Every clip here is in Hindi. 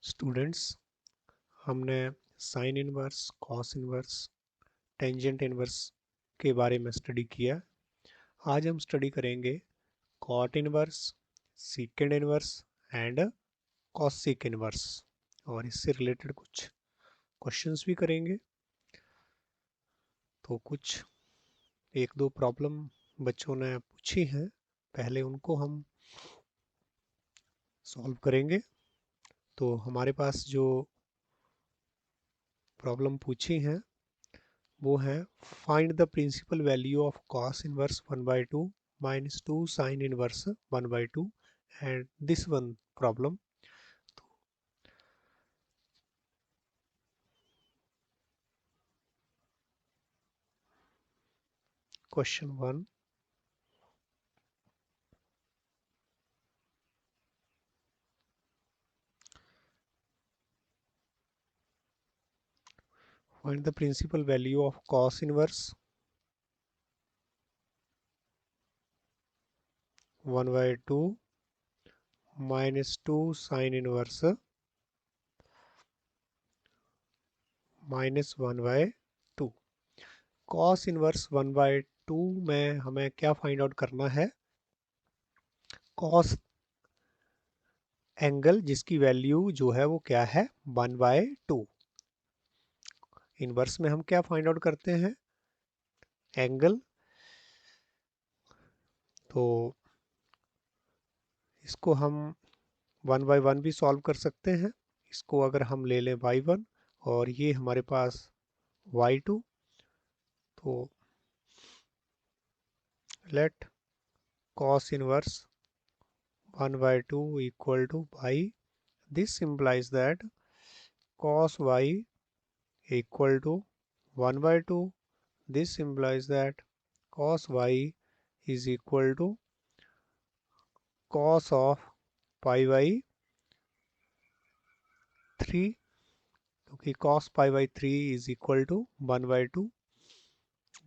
स्टूडेंट्स, हमने sine inverse, cos inverse, tangent inverse के बारे में स्टडी किया। आज हम स्टडी करेंगे cot inverse, secant inverse and cosec inverse और इससे रिलेटेड कुछ क्वेश्चंस भी करेंगे। तो कुछ एक दो प्रॉब्लम बच्चों ने पूछी हैं, पहले उनको हम सॉल्व करेंगे। तो हमारे पास जो प्रॉब्लम पूछी हैं वो है find the principal value of cos inverse 1/2 minus 2 sine inverse 1/2 and this one problem. Question 1, find the principal value of cos inverse 1/2 minus 2 sine inverse minus 1/2। Cos inverse 1/2 में हमें क्या फाइंड आउट करना है? कॉस एंगल जिसकी वैल्यू जो है वो क्या है 1/2। इनवर्स में हम क्या फाइंड आउट करते हैं? एंगल। तो इसको हम 1/1 भी सॉल्व कर सकते हैं। इसको अगर हम ले लें y1 और ये हमारे पास y2, तो let cos inverse 1/2 equal to y। This implies that cos y equal to 1/2. This implies that cos y is equal to cos of pi/3, क्योंकि cos pi/3 is equal to 1/2.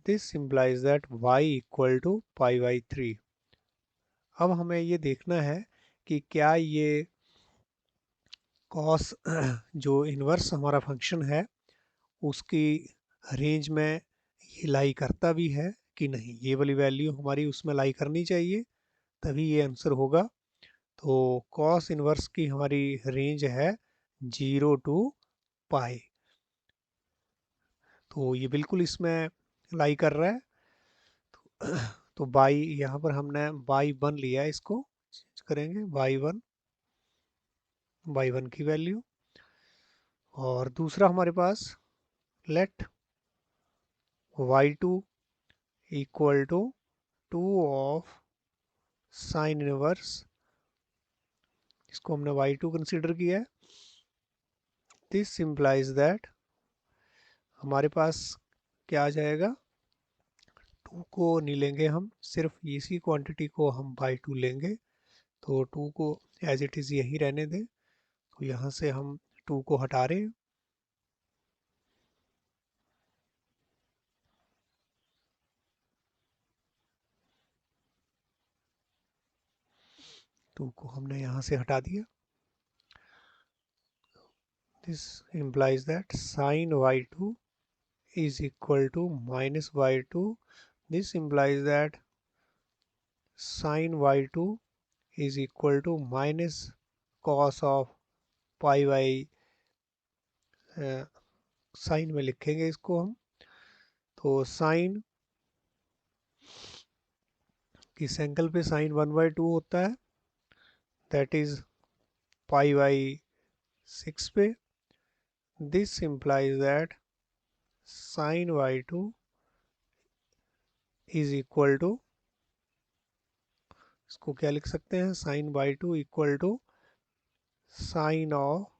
This implies that y equal to pi/3. अब हमें ये देखना है कि क्या ये cos जो इनवर्स हमारा फंक्शन है उसकी रेंज में ये लाई करता भी है कि नहीं। ये वाली वैल्यू हमारी उसमें लाई करनी चाहिए, तभी ये आंसर होगा। तो cos इनवर्स की हमारी रेंज है 0 टू पाई, तो ये बिल्कुल इसमें लाई कर रहा है। तो बाई यहाँ पर हमने y1 लिया है, इसको चेंज करेंगे y1 की वैल्यू। और दूसरा हमारे पास let y2 equal to 2 of sine inverse, इसको हमने y2 कंसीडर किया है। दिस इम्प्लाइज दैट हमारे पास क्या आ जाएगा, 2 को नहीं लेंगे हम, सिर्फ इसी क्वांटिटी को हम y2 लेंगे। तो 2 को एज इट इज़ यहीं रहने दें। तो यहाँ से हम 2 को हटा रहे हैं। 2 को हमने यहाँ से हटा दिया। This implies that sin y2 is equal to minus y2. This implies that sin y2 is equal to minus cos of pi by sine में लिखेंगे इसको हम। तो साइन किस एंगल पे साइन 1/2 होता है, दैट इज pi/6 पे। This implies that sin y2 is equal to, इसको क्या लिख सकते हैं, sine y2 equal to sine of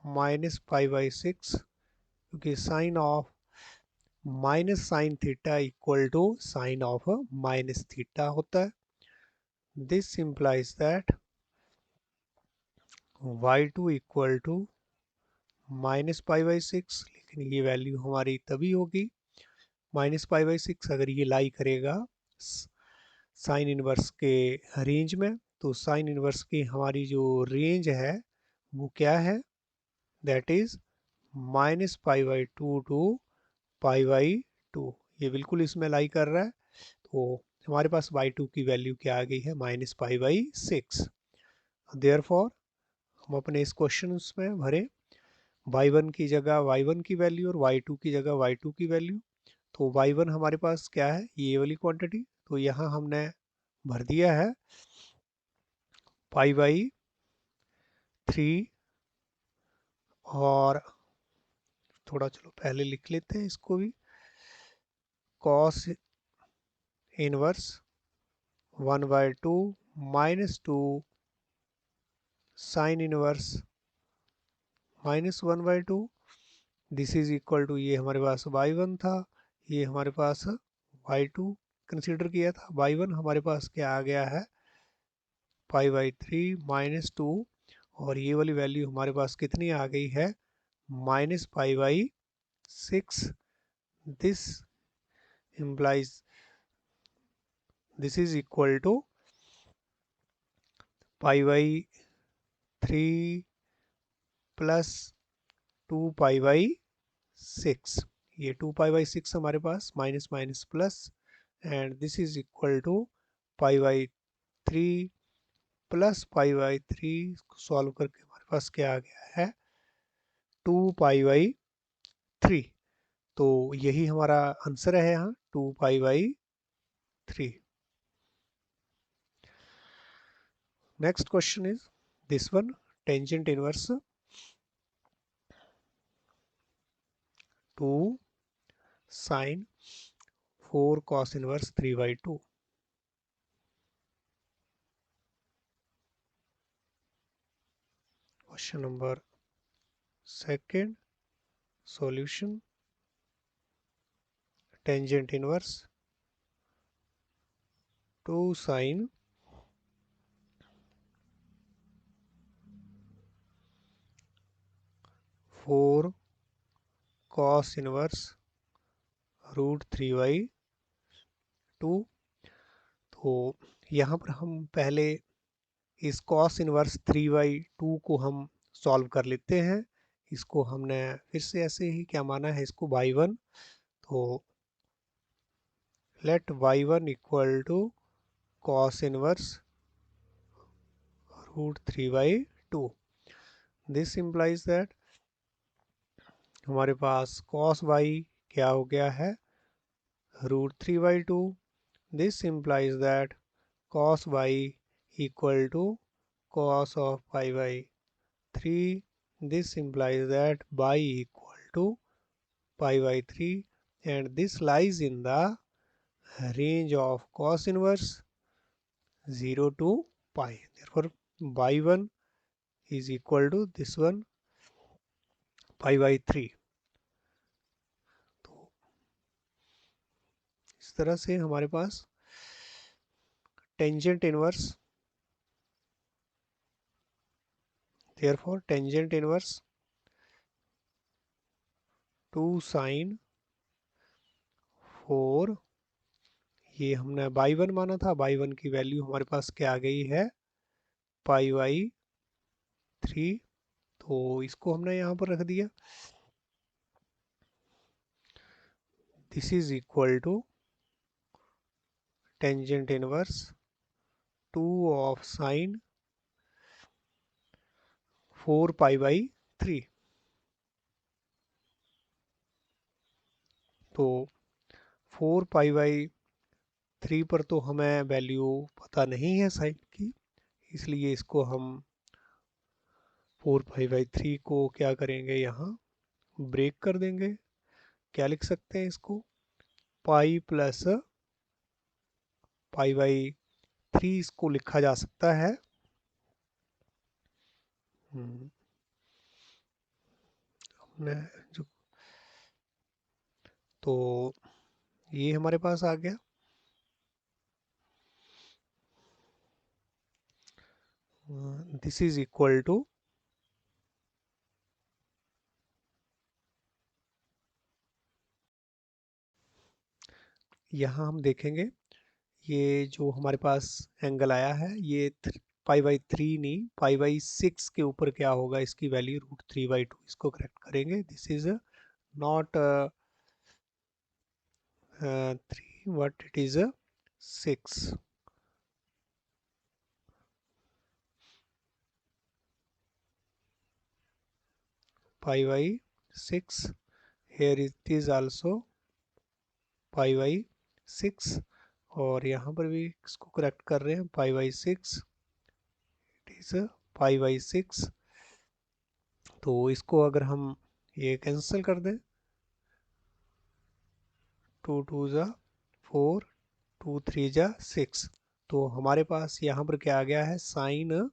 minus pi/6, क्योंकि sine of minus sine theta equal to sine of minus theta होता है। This implies that y2 equal to minus pi/6, लेकिन ये वैल्यू हमारी तभी होगी माइनस pi/6 अगर ये लाई करेगा साइन इनवर्स के रेंज में। तो साइन इनवर्स की हमारी जो रेंज है वो क्या है, दैट इज -π/2 टू π/2। ये बिल्कुल इसमें लाई कर रहा है। तो हमारे पास y2 की वैल्यू क्या आ गई है, -π/6। देयरफॉर हम अपने इस क्वेश्चन में भरे y1 की जगह y1 की वैल्यू और y2 की जगह y2 की वैल्यू। तो y1 हमारे पास क्या है, ये वाली क्वांटिटी, तो यहाँ हमने भर दिया है π/3। और थोड़ा चलो पहले लिख लेते हैं इसको भी, cos inverse 1/2 -2 sine inverse -1/2। This is equal to, ये हमारे पास y1 था, ये हमारे पास y2 कंसीडर किया था। y1 हमारे पास क्या आ गया है, π/3 -2, और ये वाली वैल्यू हमारे पास कितनी आ गई है, -π/6। This implies this is equal to π/3 plus 2π/6। ये 2π/6 हमारे पास minus minus plus, and this is equal to π/3 plus π/3। Solve करके हमारे पास क्या आ गया है, 2π/3। तो यही हमारा आंसर है यहाँ, 2π/3। Next question is this one, tangent inverse 2 sin 4 cos inverse 3/2। Question number second, solution, tangent inverse 2 sin 4 cos inverse √3/2। तो यहाँ पर हम पहले इस cos इनवर्स 3/2 को हम सॉल्व कर लेते हैं। इसको हमने फिर से ऐसे ही क्या माना है, इसको y1। तो let y1 equal to cos inverse √3/2। This implies that हमारे पास cos y क्या हो गया है, √3/2। This implies that cos y equal to cos of π/3। this implies that y equal to π/3, and this lies in the range of cos inverse 0 to pi। therefore y1 is equal to this one, π/3। तो इस तरह से हमारे पास tangent inverse, therefore tangent inverse 2 sin 4, ये हमने y1 माना था, y1 की वैल्यू हमारे पास क्या आ गई है, π/3। तो इसको हमने यहाँ पर रख दिया। This is equal to tangent inverse 2 of sine 4 π/3। तो 4 π/3 पर तो हमें वैल्यू पता नहीं है साइन की, इसलिए इसको हम 4 π/3 को क्या करेंगे, यहाँ ब्रेक कर देंगे। क्या लिख सकते हैं इसको, पाई प्लस π/3 इसको लिखा जा सकता है। हमने जो, तो ये हमारे पास आ गया। दिस इज इक्वल टू, यहाँ हम देखेंगे ये जो हमारे पास एंगल आया है, ये पाई/3 नहीं, पाई/6 के ऊपर क्या होगा, इसकी वैल्यू √3/2, इसको करेक्ट करेंगे। This is not 3 but it is 6। पाई/6, here it is also पाई/6, और यहाँ पर भी इसको करेक्ट कर रहे हैं, पाई/6 इट इज पाई/6। तो इसको अगर हम ये कैंसिल कर दें, 2 2 जा 4, 2 3 जा 6, तो हमारे पास यहाँ पर क्या आ गया है, साइन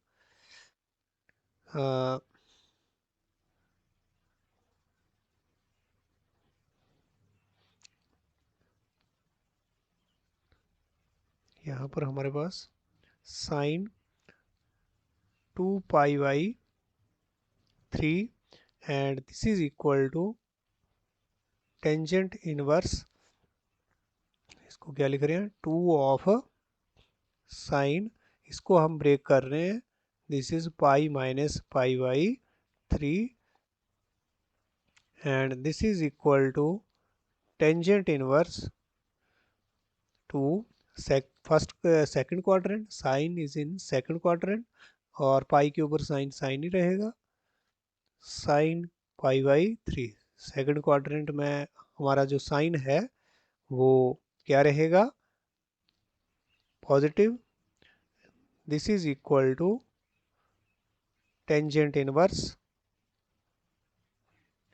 यहाँ पर हमारे पास साइन 2 पाई/3 and this is equal to tangent inverse, इसको क्या लिख रहे हैं, 2 ऑफ साइन, इसको हम ब्रेक कर रहे हैं, दिस इज पाई-पाई/3 and this is equal to tangent inverse to first second quadrant, sine is in second quadrant, और पाई के ऊपर साइन साइन ही रहेगा, साइन पाई/3। सेकंड क्वाड्रेंट में हमारा जो साइन है वो क्या रहेगा, positive. This is equal to tangent inverse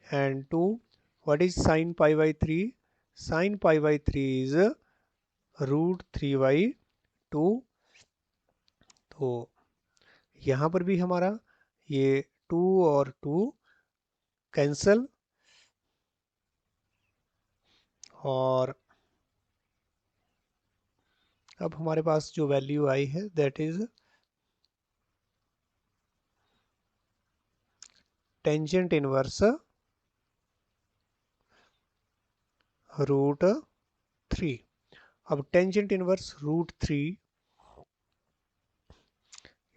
and 2, what is sin pi/3, sin pi/3 is √3/2। तो यहाँ पर भी हमारा ये 2 और 2 कैंसल, और अब हमारे पास जो वैल्यू आई है दैट इज टेंजेंट इनवर्स √3। अब टेंजेंट इनवर्स √3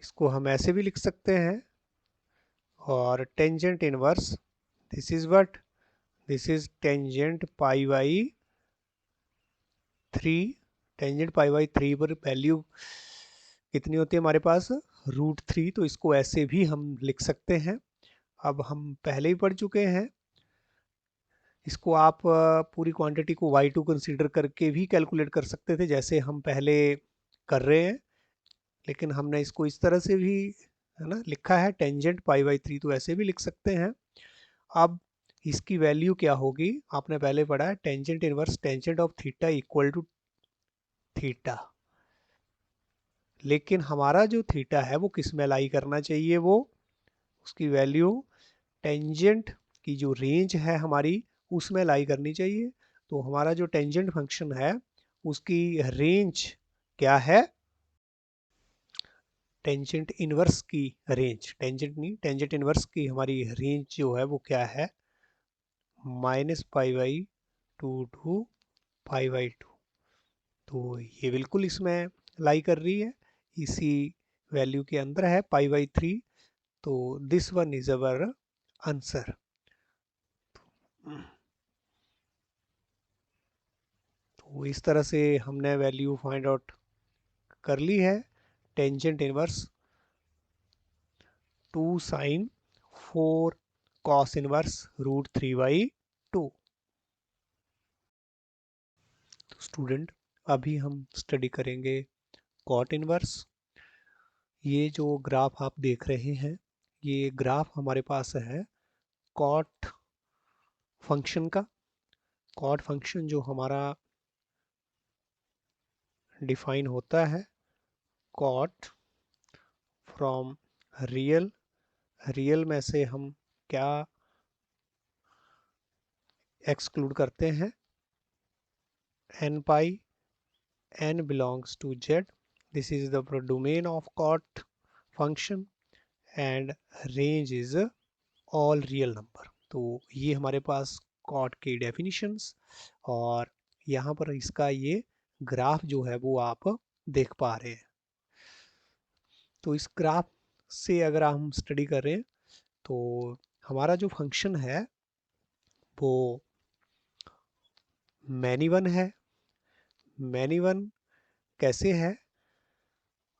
इसको हम ऐसे भी लिख सकते हैं, और tangent inverse this is what, this is tangent पाई/3। टेंजेंट पाई/3 पर वैल्यू कितनी होती है हमारे पास, √3, तो इसको ऐसे भी हम लिख सकते हैं। अब हम पहले ही पढ़ चुके हैं, इसको आप पूरी क्वांटिटी को y2 कंसीडर करके भी कैलकुलेट कर सकते थे, जैसे हम पहले कर रहे हैं, लेकिन हमने इसको इस तरह से भी है ना लिखा है, टेंजेंट पाई/3, तो ऐसे भी लिख सकते हैं। अब इसकी वैल्यू क्या होगी, आपने पहले पढ़ा है, tangent inverse tangent of theta equal to theta, लेकिन हमारा जो थीटा है वो किस में लाई करना चाहिए, वो उसकी वैल्यू टेंजेंट की जो रेंज है हमारी उसमें लाई करनी चाहिए। तो हमारा जो टेंजेंट फंक्शन है उसकी रेंज क्या है, टेंजेंट इनवर्स की रेंज, टेंजेंट नहीं, टेंजेंट इनवर्स की हमारी रेंज जो है वो क्या है, -पाई/2 टू पाई/2। तो ये बिल्कुल इसमें लाई कर रही है, इसी वैल्यू के अंदर है पाई/3। तो this one is our answer. तो इस तरह से हमने वैल्यू फाइंड आउट कर ली है, tangent inverse 2 sine 4 cos inverse √3/2। तो स्टूडेंट अभी हम स्टडी करेंगे कॉट इनवर्स। ये जो ग्राफ आप देख रहे हैं, ये ग्राफ हमारे पास है कॉट फंक्शन का। कॉट फंक्शन जो हमारा डिफाइन होता है, कॉट फ्रॉम रियल, रियल में से हम क्या एक्सक्लूड करते हैं, n pi, n belongs to z, this is the domain of cot function and range is all real number। तो ये हमारे पास कॉट की डेफिनेशंस, और यहाँ पर इसका ये ग्राफ जो है वो आप देख पा रहे हैं। तो इस ग्राफ से अगर हम स्टडी करें तो हमारा जो फंक्शन है वो मैनी वन है। मैनी वन कैसे है,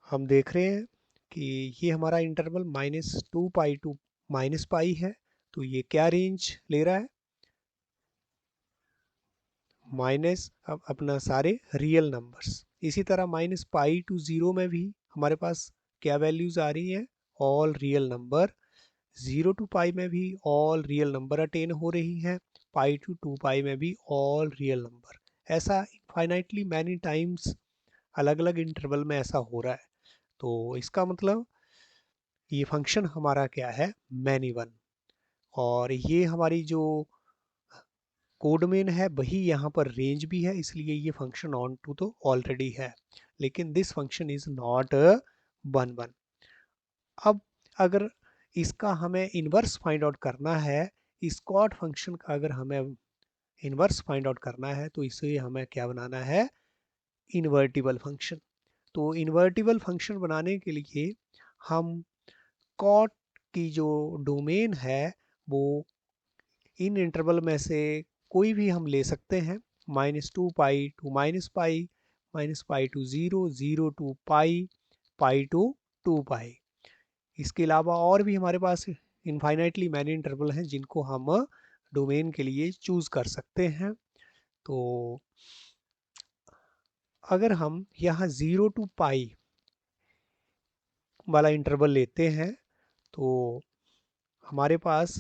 हम देख रहे हैं कि ये हमारा इंटरवल -2 पाई टू -पाई है। तो ये क्या रेंज ले रहा है, माइनस अपना सारे रियल नंबर्स। इसी तरह -पाई टू 0 में भी हमारे पास क्या वैल्यूज आ रही हैं, ऑल रियल नंबर। 0 टू पाई में भी ऑल रियल नंबर अटेन हो रही हैं। पाई टू 2 पाई में भी ऑल रियल नंबर। ऐसा इनफाइनाइटली मैनी टाइम्स अलग अलग इंटरवल में ऐसा हो रहा है। तो इसका मतलब ये फंक्शन हमारा क्या है, मैनी वन। और ये हमारी जो कोड मेन है वही यहाँ पर रेंज भी है, इसलिए ये फंक्शन ऑन टू तो ऑलरेडी है, लेकिन this function is not one one. अब अगर इसका हमें इन्वर्स फाइंड आउट करना है, इस कॉट फंक्शन का अगर हमें इन्वर्स फाइंड आउट करना है तो इसे हमें क्या बनाना है, इन्वर्टिबल फंक्शन। तो इन्वर्टिबल फंक्शन बनाने के लिए हम कॉट की जो डोमेन है वो इन इंटरवल में से कोई भी हम ले सकते हैं। -2 pi to -pi, -pi to 0, 0 to pi, pi to 2 pi. इसके अलावा और भी हमारे पास इनफाइनाइटली मैनी इंटरवल हैं जिनको हम डोमेन के लिए चूज कर सकते हैं। तो अगर हम यहाँ 0 टू पाई वाला इंटरवल लेते हैं तो हमारे पास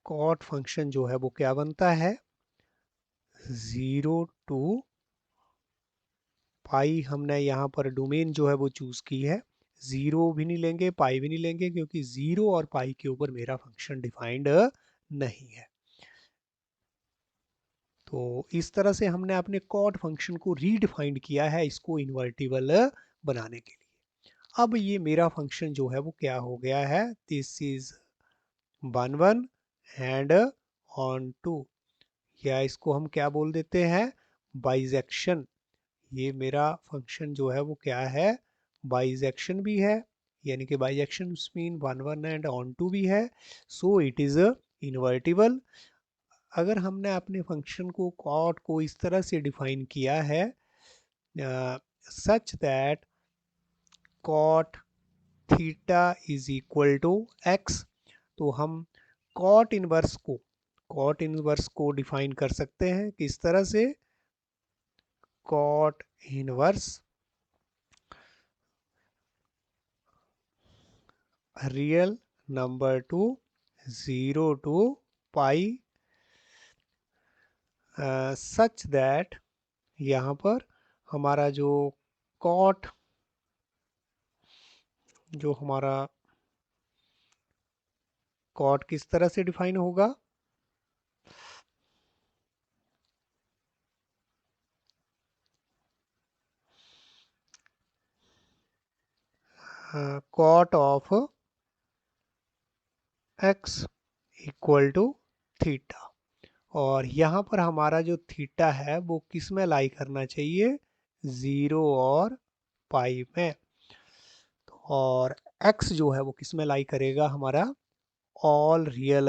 कॉट फंक्शन जो है वो क्या बनता है, 0 टू पाई। हमने यहाँ पर डोमेन जो है वो चूज की है, 0 भी नहीं लेंगे, पाई भी नहीं लेंगे, क्योंकि 0 और पाई के ऊपर मेरा फंक्शन डिफाइंड नहीं है। तो इस तरह से हमने अपने कॉट फंक्शन को रीडिफाइंड किया है इसको इन्वर्टिबल बनाने के लिए। अब ये मेरा फंक्शन जो है वो क्या हो गया है, this is 1 1 and onto, या इसको हम क्या बोल देते हैं, बाइजेक्शन। ये मेरा फंक्शन जो है वो क्या है, बाइजेक्शन भी है, यानी कि bijection mean 1 1 and onto भी है। So it is invertible. अगर हमने अपने फंक्शन को कॉट को इस तरह से डिफाइन किया है such that cot theta is equal to x, तो हम कॉट इनवर्स को डिफाइन कर सकते हैं किस तरह से, cot inverse real number to 0 to pi such that, यहाँ पर हमारा जो कॉट जो हमारा कॉट किस तरह से डिफाइन होगा, cot of x equal to theta. और यहाँ पर हमारा जो थीटा है वो किस में लाई करना चाहिए, 0 और पाई में। और x जो है वो किस में लाई करेगा, हमारा ऑल रियल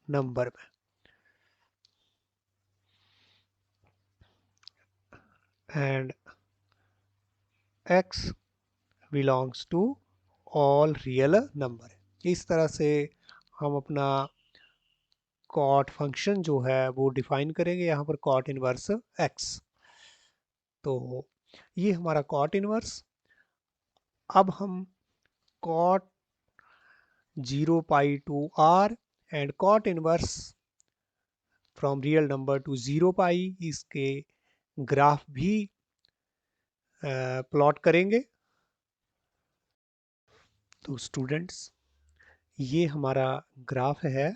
नंबर में। And x belongs to all real number. इस तरह से हम अपना कॉट फंक्शन जो है वो डिफाइन करेंगे, यहाँ पर कॉट इनवर्स x। तो ये हमारा कॉट इनवर्स। अब हम cot 0 pi to r and cot inverse from real number to 0 pi, इसके ग्राफ भी प्लॉट करेंगे। तो स्टूडेंट्स ये हमारा ग्राफ है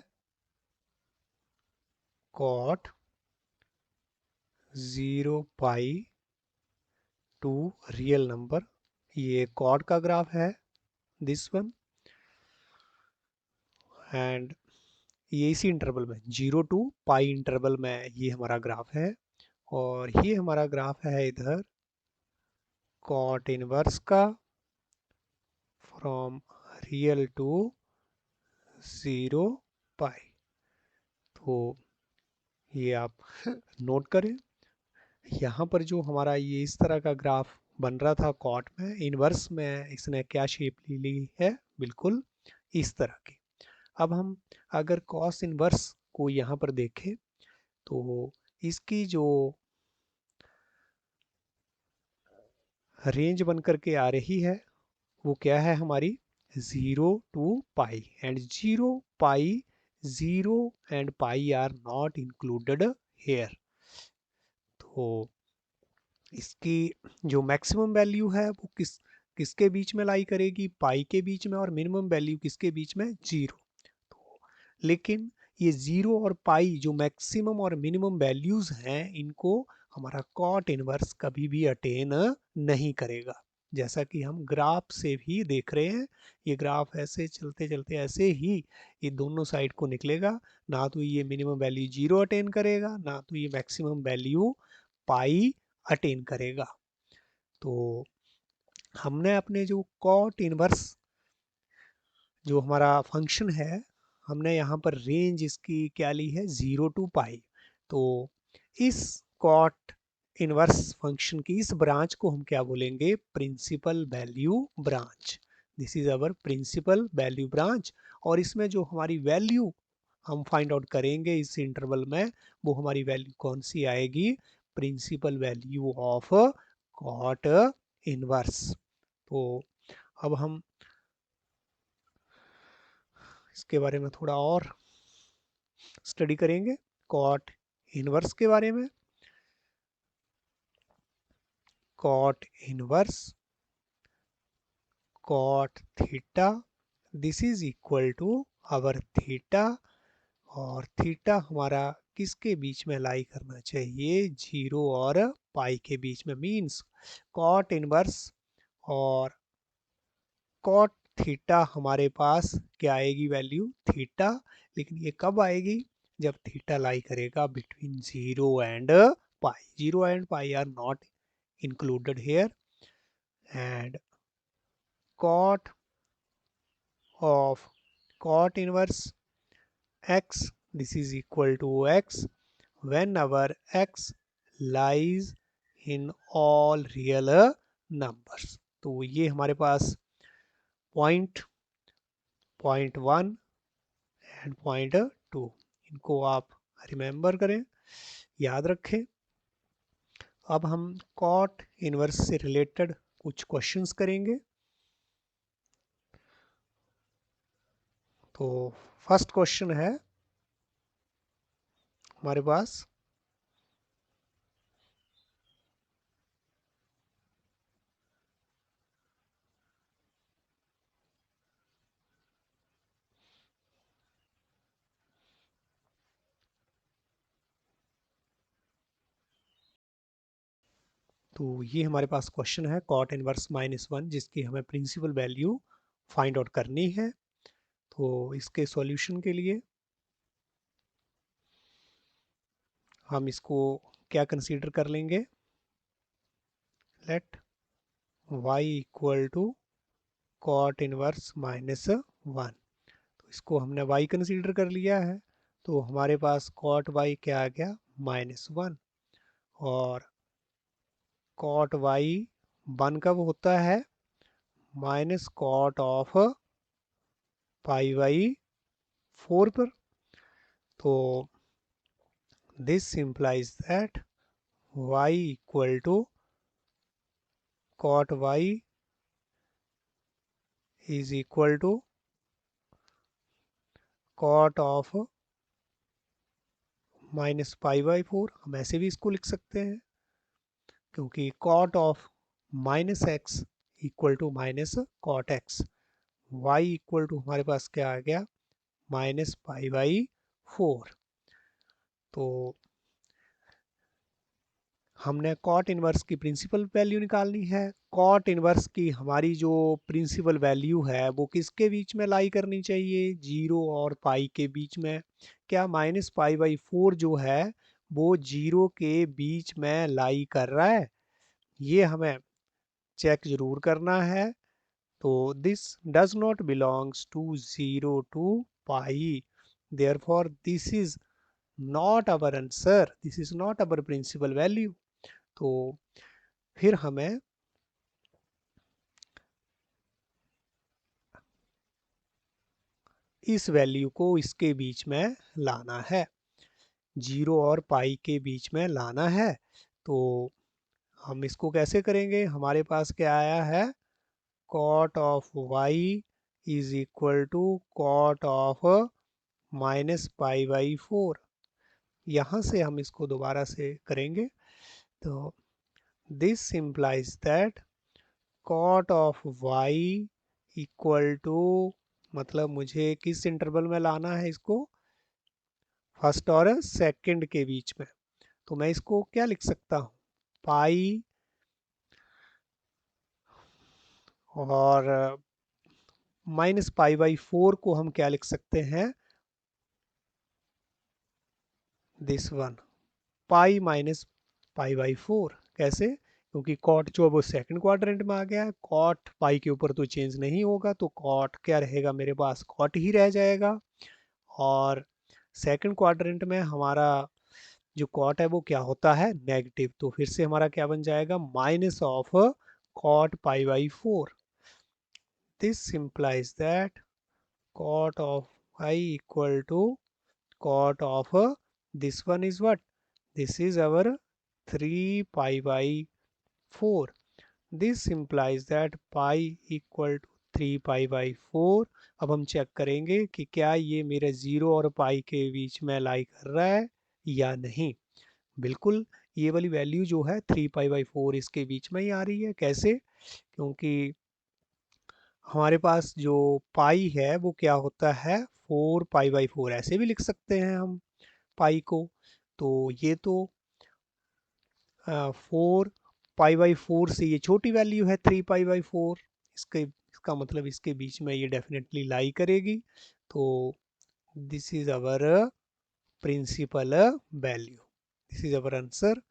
cot 0 pi to real number. ये कॉट का ग्राफ है, दिस वन। एंड ये इसी इंटरवल में 0 टू पाई इंटरवल में ये हमारा ग्राफ है। और ये हमारा ग्राफ है इधर कॉट इनवर्स का फ्रॉम रियल टू 0 पाई। तो ये आप नोट करें, यहाँ पर जो हमारा ये इस तरह का ग्राफ बन रहा था कॉट में, इनवर्स में इसने क्या शेप ली है, बिल्कुल इस तरह की। अब हम अगर कॉस इनवर्स को यहाँ पर देखें तो इसकी जो रेंज बन करके आ रही है वो क्या है हमारी 0 to pi, and 0 pi 0 and pi are not included here. तो इसकी जो मैक्सिमम वैल्यू है वो किसके बीच में लाई करेगी, पाई के बीच में, और मिनिमम वैल्यू किसके बीच में, 0। तो लेकिन ये 0 और पाई जो मैक्सिमम और मिनिमम वैल्यूज हैं, इनको हमारा कॉट इनवर्स कभी भी अटेन नहीं करेगा। जैसा कि हम ग्राफ से भी देख रहे हैं, ये ग्राफ ऐसे चलते चलते ऐसे ही ये दोनों साइड को निकलेगा, ना तो ये मिनिमम वैल्यू 0 अटेन करेगा, ना तो ये मैक्सिमम वैल्यू पाई अटेन करेगा। तो हमने अपने जो कॉट इनवर्स जो हमारा फंक्शन है, हमने यहाँ पर रेंज इसकी क्या ली है, 0 टू पाई। तो इस कॉट इनवर्स फंक्शन की इस ब्रांच को हम क्या बोलेंगे, principal value branch. This is our principal value branch. और इसमें जो हमारी वैल्यू हम फाइंड आउट करेंगे इस इंटरवल में, वो हमारी वैल्यू कौन सी आएगी, principal value of cot inverse. तो अब हम इसके बारे में थोड़ा और स्टडी करेंगे, कॉट इनवर्स के बारे में। Cot inverse cot theta, this is equal to our theta, और थीटा हमारा किसके बीच में लाई करना चाहिए, 0 और पाई के बीच में। मीन्स कॉट इनवर्स और कॉट थीटा हमारे पास क्या आएगी, वैल्यू थीटा। लेकिन ये कब आएगी, जब थीटा लाई करेगा between 0 and pi. 0 and pi are not included here, and cot of cot inverse x, this is equal to x whenever x lies in all real numbers। तो ये हमारे पास पॉइंट 1 एंड पॉइंट 2, इनको आप रिमेंबर करें, याद रखें। अब हम कॉट इनवर्स से रिलेटेड कुछ क्वेश्चंस करेंगे। तो फर्स्ट क्वेश्चन है हमारे पास, तो ये हमारे पास क्वेश्चन है कॉट इनवर्स -1, जिसकी हमें प्रिंसिपल वैल्यू फाइंड आउट करनी है। तो इसके सॉल्यूशन के लिए हम इसको क्या कंसीडर कर लेंगे, let y equal to cot inverse -1। तो इसको हमने y कंसीडर कर लिया है, तो हमारे पास कॉट y क्या आ गया, -1। और कॉट y 1 कब होता है, माइनस कॉट ऑफ पाई/4 पर। तो this implies that y equal to cot y is equal to cot of -पाई/4। हम ऐसे भी इसको लिख सकते हैं, क्योंकि cot of -x equal to minus cot x. y equal to हमारे पास क्या आ गया, -पाई/4। तो हमने कॉट इनवर्स की प्रिंसिपल वैल्यू निकालनी है। कॉट इनवर्स की हमारी जो प्रिंसिपल वैल्यू है वो किसके बीच में लाई करनी चाहिए, 0 और पाई के बीच में। क्या -पाई/4 जो है वो 0 के बीच में लाई कर रहा है, ये हमें चेक जरूर करना है। तो this does not belongs to 0 to pi, therefore this is not our answer, this is not our principal value. तो फिर हमें इस वैल्यू को इसके बीच में लाना है, 0 और पाई के बीच में लाना है। तो हम इसको कैसे करेंगे, हमारे पास क्या आया है, cot of y is equal to cot of minus pi by 4। यहाँ से हम इसको दोबारा से करेंगे। तो this implies that cot of y equal to, मतलब मुझे किस इंटरवल में लाना है इसको, फर्स्ट और सेकंड के बीच में। तो मैं इसको क्या लिख सकता हूँ, पाई और माइनस पाई बाई 4 को हम क्या लिख सकते हैं, this one, pi minus pi by 4। कैसे, क्योंकि कॉट जो वो सेकंड क्वाड्रेंट में आ गया है, कॉट पाई के ऊपर तो चेंज नहीं होगा, तो कॉट क्या रहेगा मेरे पास, कॉट ही रह जाएगा। और सेकंड क्वाड्रेंट में हमारा जो कॉट है वो क्या होता है, नेगेटिव। तो फिर से हमारा क्या बन जाएगा, minus of cot pi by 4। This implies that cot of I equal to cot of this one is what, this is our 3 pi by 4। this implies that pi equal to 3 pi by 4। अब हम चेक करेंगे कि क्या ये मेरे 0 और पाई के बीच में लाई कर रहा है या नहीं। बिल्कुल, ये वाली वैल्यू जो है 3 पाई बाई 4 इसके बीच में ही आ रही है। कैसे, क्योंकि हमारे पास जो पाई है वो क्या होता है, 4 पाई बाई 4, ऐसे भी लिख सकते हैं हम पाई को। तो ये तो 4 पाई बाई 4 से ये छोटी वैल्यू है 3 पाई बाई 4, इसका मतलब इसके बीच में ये डेफिनेटली लाई करेगी। तो this is our principal value, this is our answer.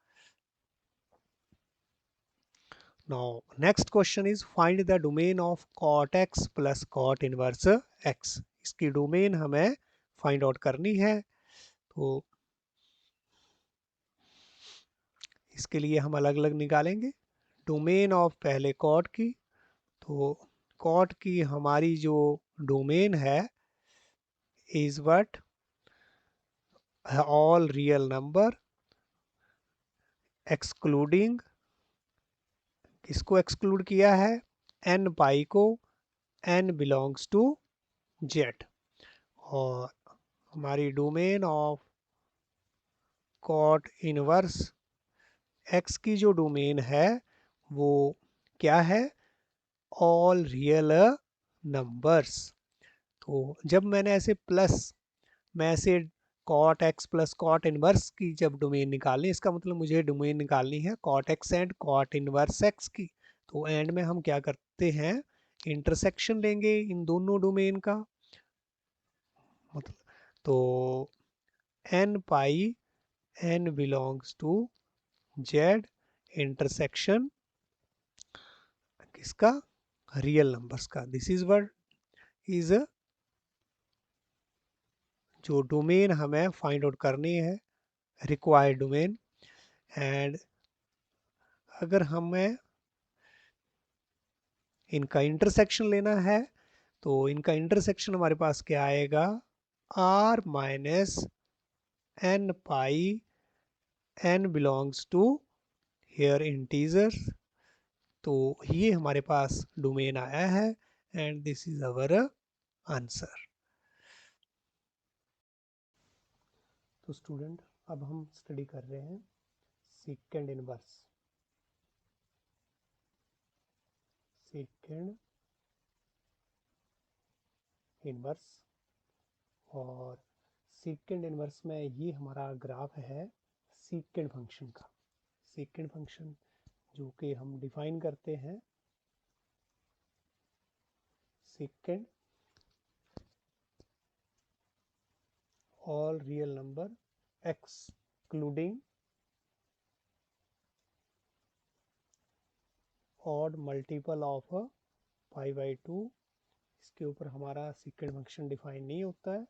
Now, next question is find the domain of cot x plus cot inverse x। इसकी डोमेन हमें फाइंड आउट करनी है। तो इसके लिए हम अलग अलग निकालेंगे डोमेन ऑफ पहले कॉट की। तो कॉट की हमारी जो डोमेन है is what, all real number excluding, किसको एक्सक्लूड किया है, एन पाई को, एन बिलोंग्स टू जेड। और हमारी domain of cot inverse x की जो डोमेन है वो क्या है, ऑल रियल नंबर्स। तो जब मैंने ऐसे प्लस, मैं ऐसे cot x plus cot inverse की जब डोमेन निकालनी, इसका मतलब मुझे डोमेन निकालनी है cot x and cot inverse x की। तो एंड में हम क्या करते हैं, इंटरसेक्शन लेंगे इन दोनों डोमेन का। मतलब तो n pi, n belongs to Z, intersection किसका, रियल नंबर्स का। दिस इज व्हाट इज जो डोमेन हमें फाइंड आउट करनी है, रिक्वायर्ड डोमेन। एंड अगर हमें इनका इंटरसेक्शन लेना है तो इनका इंटरसेक्शन हमारे पास क्या आएगा, R minus n pi, n belongs to here integers. तो ये हमारे पास डोमेन आया है and this is our answer. तो स्टूडेंट अब हम स्टडी कर रहे हैं सेकंड इनवर्स, सेकंड इनवर्स। और सेकंड इनवर्स में ये हमारा ग्राफ है सेकंड फंक्शन का, सेकंड फंक्शन जो कि हम डिफाइन करते हैं second all real number excluding odd multiple of pi by two. इसके ऊपर हमारा सीकेंड फंक्शन डिफाइन नहीं होता है,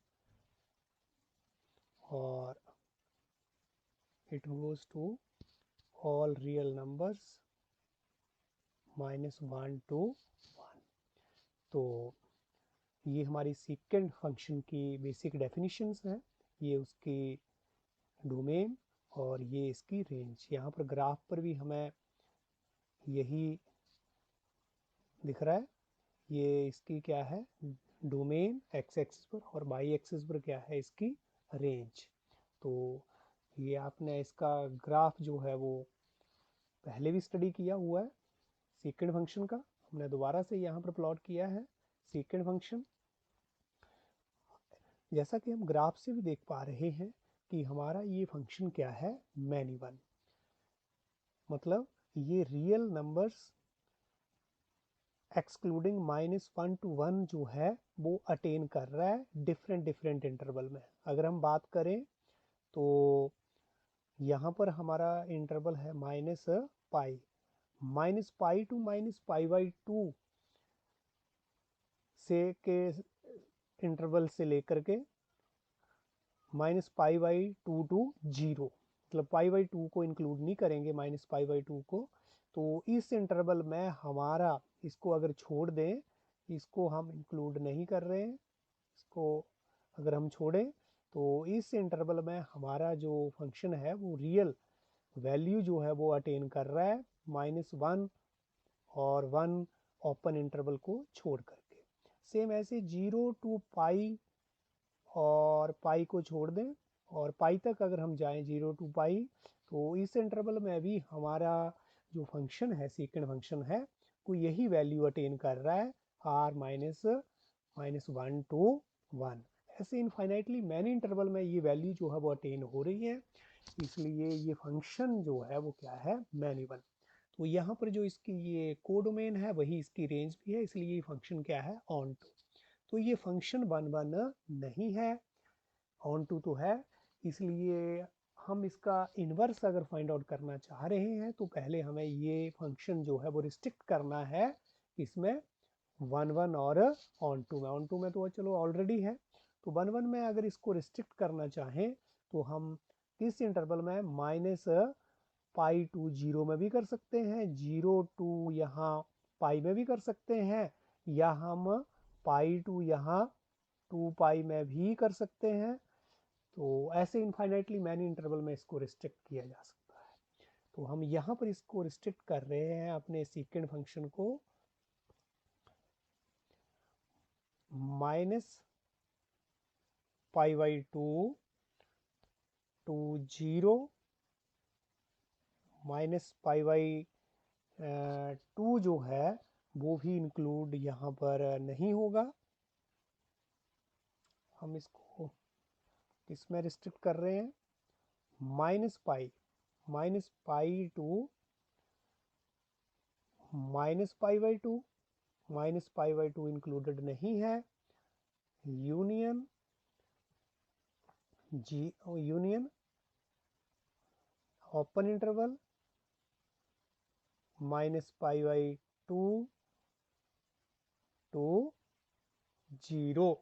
और it goes to all real numbers -1 to 1। तो ये हमारी सीकेंड फंक्शन की बेसिक डेफिनेशंस हैं, ये उसकी डोमेन और ये इसकी रेंज। यहाँ पर ग्राफ पर भी हमें यही दिख रहा है, ये इसकी क्या है डोमेन एक्स एक्सिस पर, और वाई एक्सिस पर क्या है इसकी रेंज। तो ये आपने इसका ग्राफ जो है वो पहले भी स्टडी किया हुआ है सीकेंड फंक्शन का, हमने दोबारा से यहाँ पर प्लॉट किया है सीकेंड फंक्शन। जैसा कि हम ग्राफ से भी देख पा रहे हैं कि हमारा ये फंक्शन क्या है मैनी वन, मतलब ये रियल नंबर्स एक्सक्लूडिंग -1 to 1 जो है वो अटेन कर रहा है डिफरेंट इंटरवल में। अगर हम बात करें तो यहाँ पर हमारा इंटरवल है -पाई, -पाई टू -पाई/2 से के इंटरवल से लेकर के -पाई/2 to 0, मतलब पाई/2 को इंक्लूड नहीं करेंगे -पाई/2 को। तो इस इंटरवल में हमारा, इसको अगर छोड़ दें, इसको हम इंक्लूड नहीं कर रहे हैं, इसको अगर हम छोड़ें तो इस इंटरवल में हमारा जो फंक्शन है वो रियल वैल्यू जो है वो अटेन कर रहा है -1 और 1 ओपन इंटरवल को छोड़ करके। सेम ऐसे 0 to पाई और पाई को छोड़ दें और पाई तक अगर हम जाएं 0 to पाई, तो इस इंटरवल में भी हमारा जो फंक्शन है सीकेंड फंक्शन है वो यही वैल्यू अटेन कर रहा है r -1 to 1। ऐसे इनफाइनाइटली मैनी इंटरवल में ये वैल्यू जो है वो अटेन हो रही है, इसलिए ये फंक्शन जो है वो क्या है मैनी वन। तो यहाँ पर जो इसकी ये कोडोमेन है वही इसकी रेंज भी है, इसलिए ये फंक्शन क्या है ऑन टू। तो ये फंक्शन 1 1 नहीं है, ऑन टू तो है। इसलिए हम इसका इन्वर्स अगर फाइंड आउट करना चाह रहे हैं तो पहले हमें ये फंक्शन जो है वो रिस्ट्रिक्ट करना है इसमें 1 1 और ऑन टू में तो चलो ऑलरेडी है। तो 1 1 में अगर इसको रिस्ट्रिक्ट करना चाहें तो हम किस इंटरवल में -पाई/2 में भी कर सकते हैं, 0 to यहाँ पाई में भी कर सकते हैं, या हम पाई/2 यहाँ 2 पाई में भी कर सकते हैं। तो ऐसे इनफाइनाइटली मैनी इंटरवल में इसको रिस्ट्रिक्ट किया जा सकता है। तो हम यहाँ पर इसको रिस्ट्रिक्ट कर रहे हैं अपने सीकेंड फंक्शन को -पाई/2 to 0, -पाई/2 जो है वो भी इंक्लूड यहाँ पर नहीं होगा। हम इसको किसमें रिस्ट्रिक्ट कर रहे हैं -पाई -पाई टू -पाई/2, -पाई/2 इंक्लूडेड नहीं है, यूनियन यूनियन ओपन इंटरवल -पाई/2 to 0।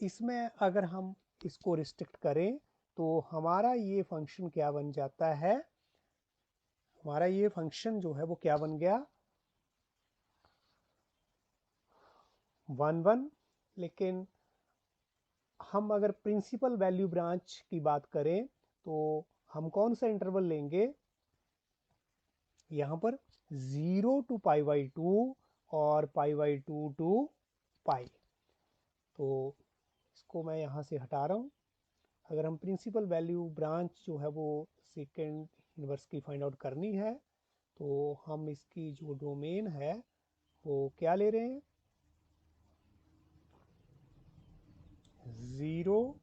इसमें अगर हम इसको रिस्ट्रिक्ट करें तो हमारा ये फंक्शन क्या बन जाता है, हमारा ये फंक्शन जो है वो क्या बन गया 1 1। लेकिन हम अगर प्रिंसिपल वैल्यू ब्रांच की बात करें तो हम कौन सा इंटरवल लेंगे यहाँ पर 0 to पाई/2 और पाई/2 to पाई। तो इसको मैं यहाँ से हटा रहा हूँ। अगर हम प्रिंसिपल वैल्यू ब्रांच जो है वो सेकेंड इनवर्स की फाइंड आउट करनी है तो हम इसकी जो डोमेन है वो क्या ले रहे हैं 0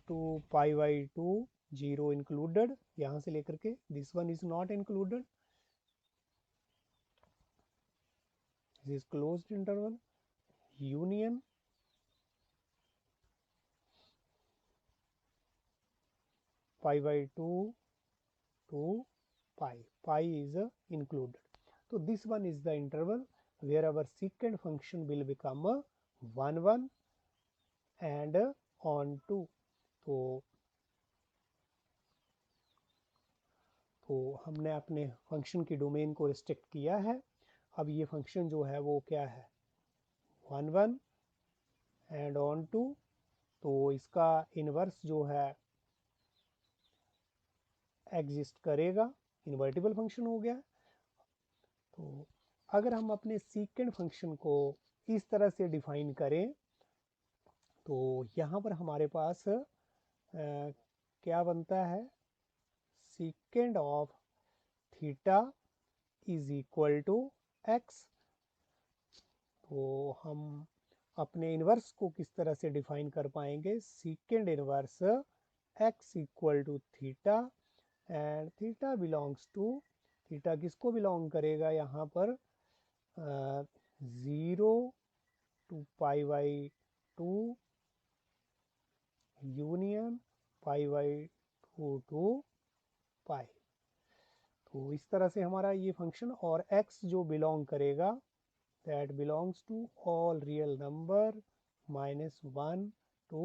to पाई/2, 0 इंक्लूडेड यहाँ से लेकर के, this one is not included, this is closed interval, union पाई/2 to pi, pi is included। तो this one is the interval where our second function will become 1 1 and onto. तो हमने अपने फंक्शन की डोमेन को रिस्ट्रिक्ट किया है। अब ये फंक्शन जो है वो क्या है, 1 1 एंड ऑन टू। तो इसका इन्वर्स जो है एग्जिस्ट करेगा, इन्वर्टिबल फंक्शन हो गया। तो अगर हम अपने सीकेंड फंक्शन को इस तरह से डिफाइन करें तो यहाँ पर हमारे पास क्या बनता है, secant of theta is equal to x. तो हम अपने इन्वर्स को किस तरह से डिफाइन कर पाएंगे, secant inverse x equal to theta and theta belongs to, theta किसको बिलोंग करेगा यहाँ पर, 0 to pi by 2 union pi by 2 to pi. तो इस तरह से हमारा ये फंक्शन, और x जो बिलोंग करेगा that belongs to all real number -1 to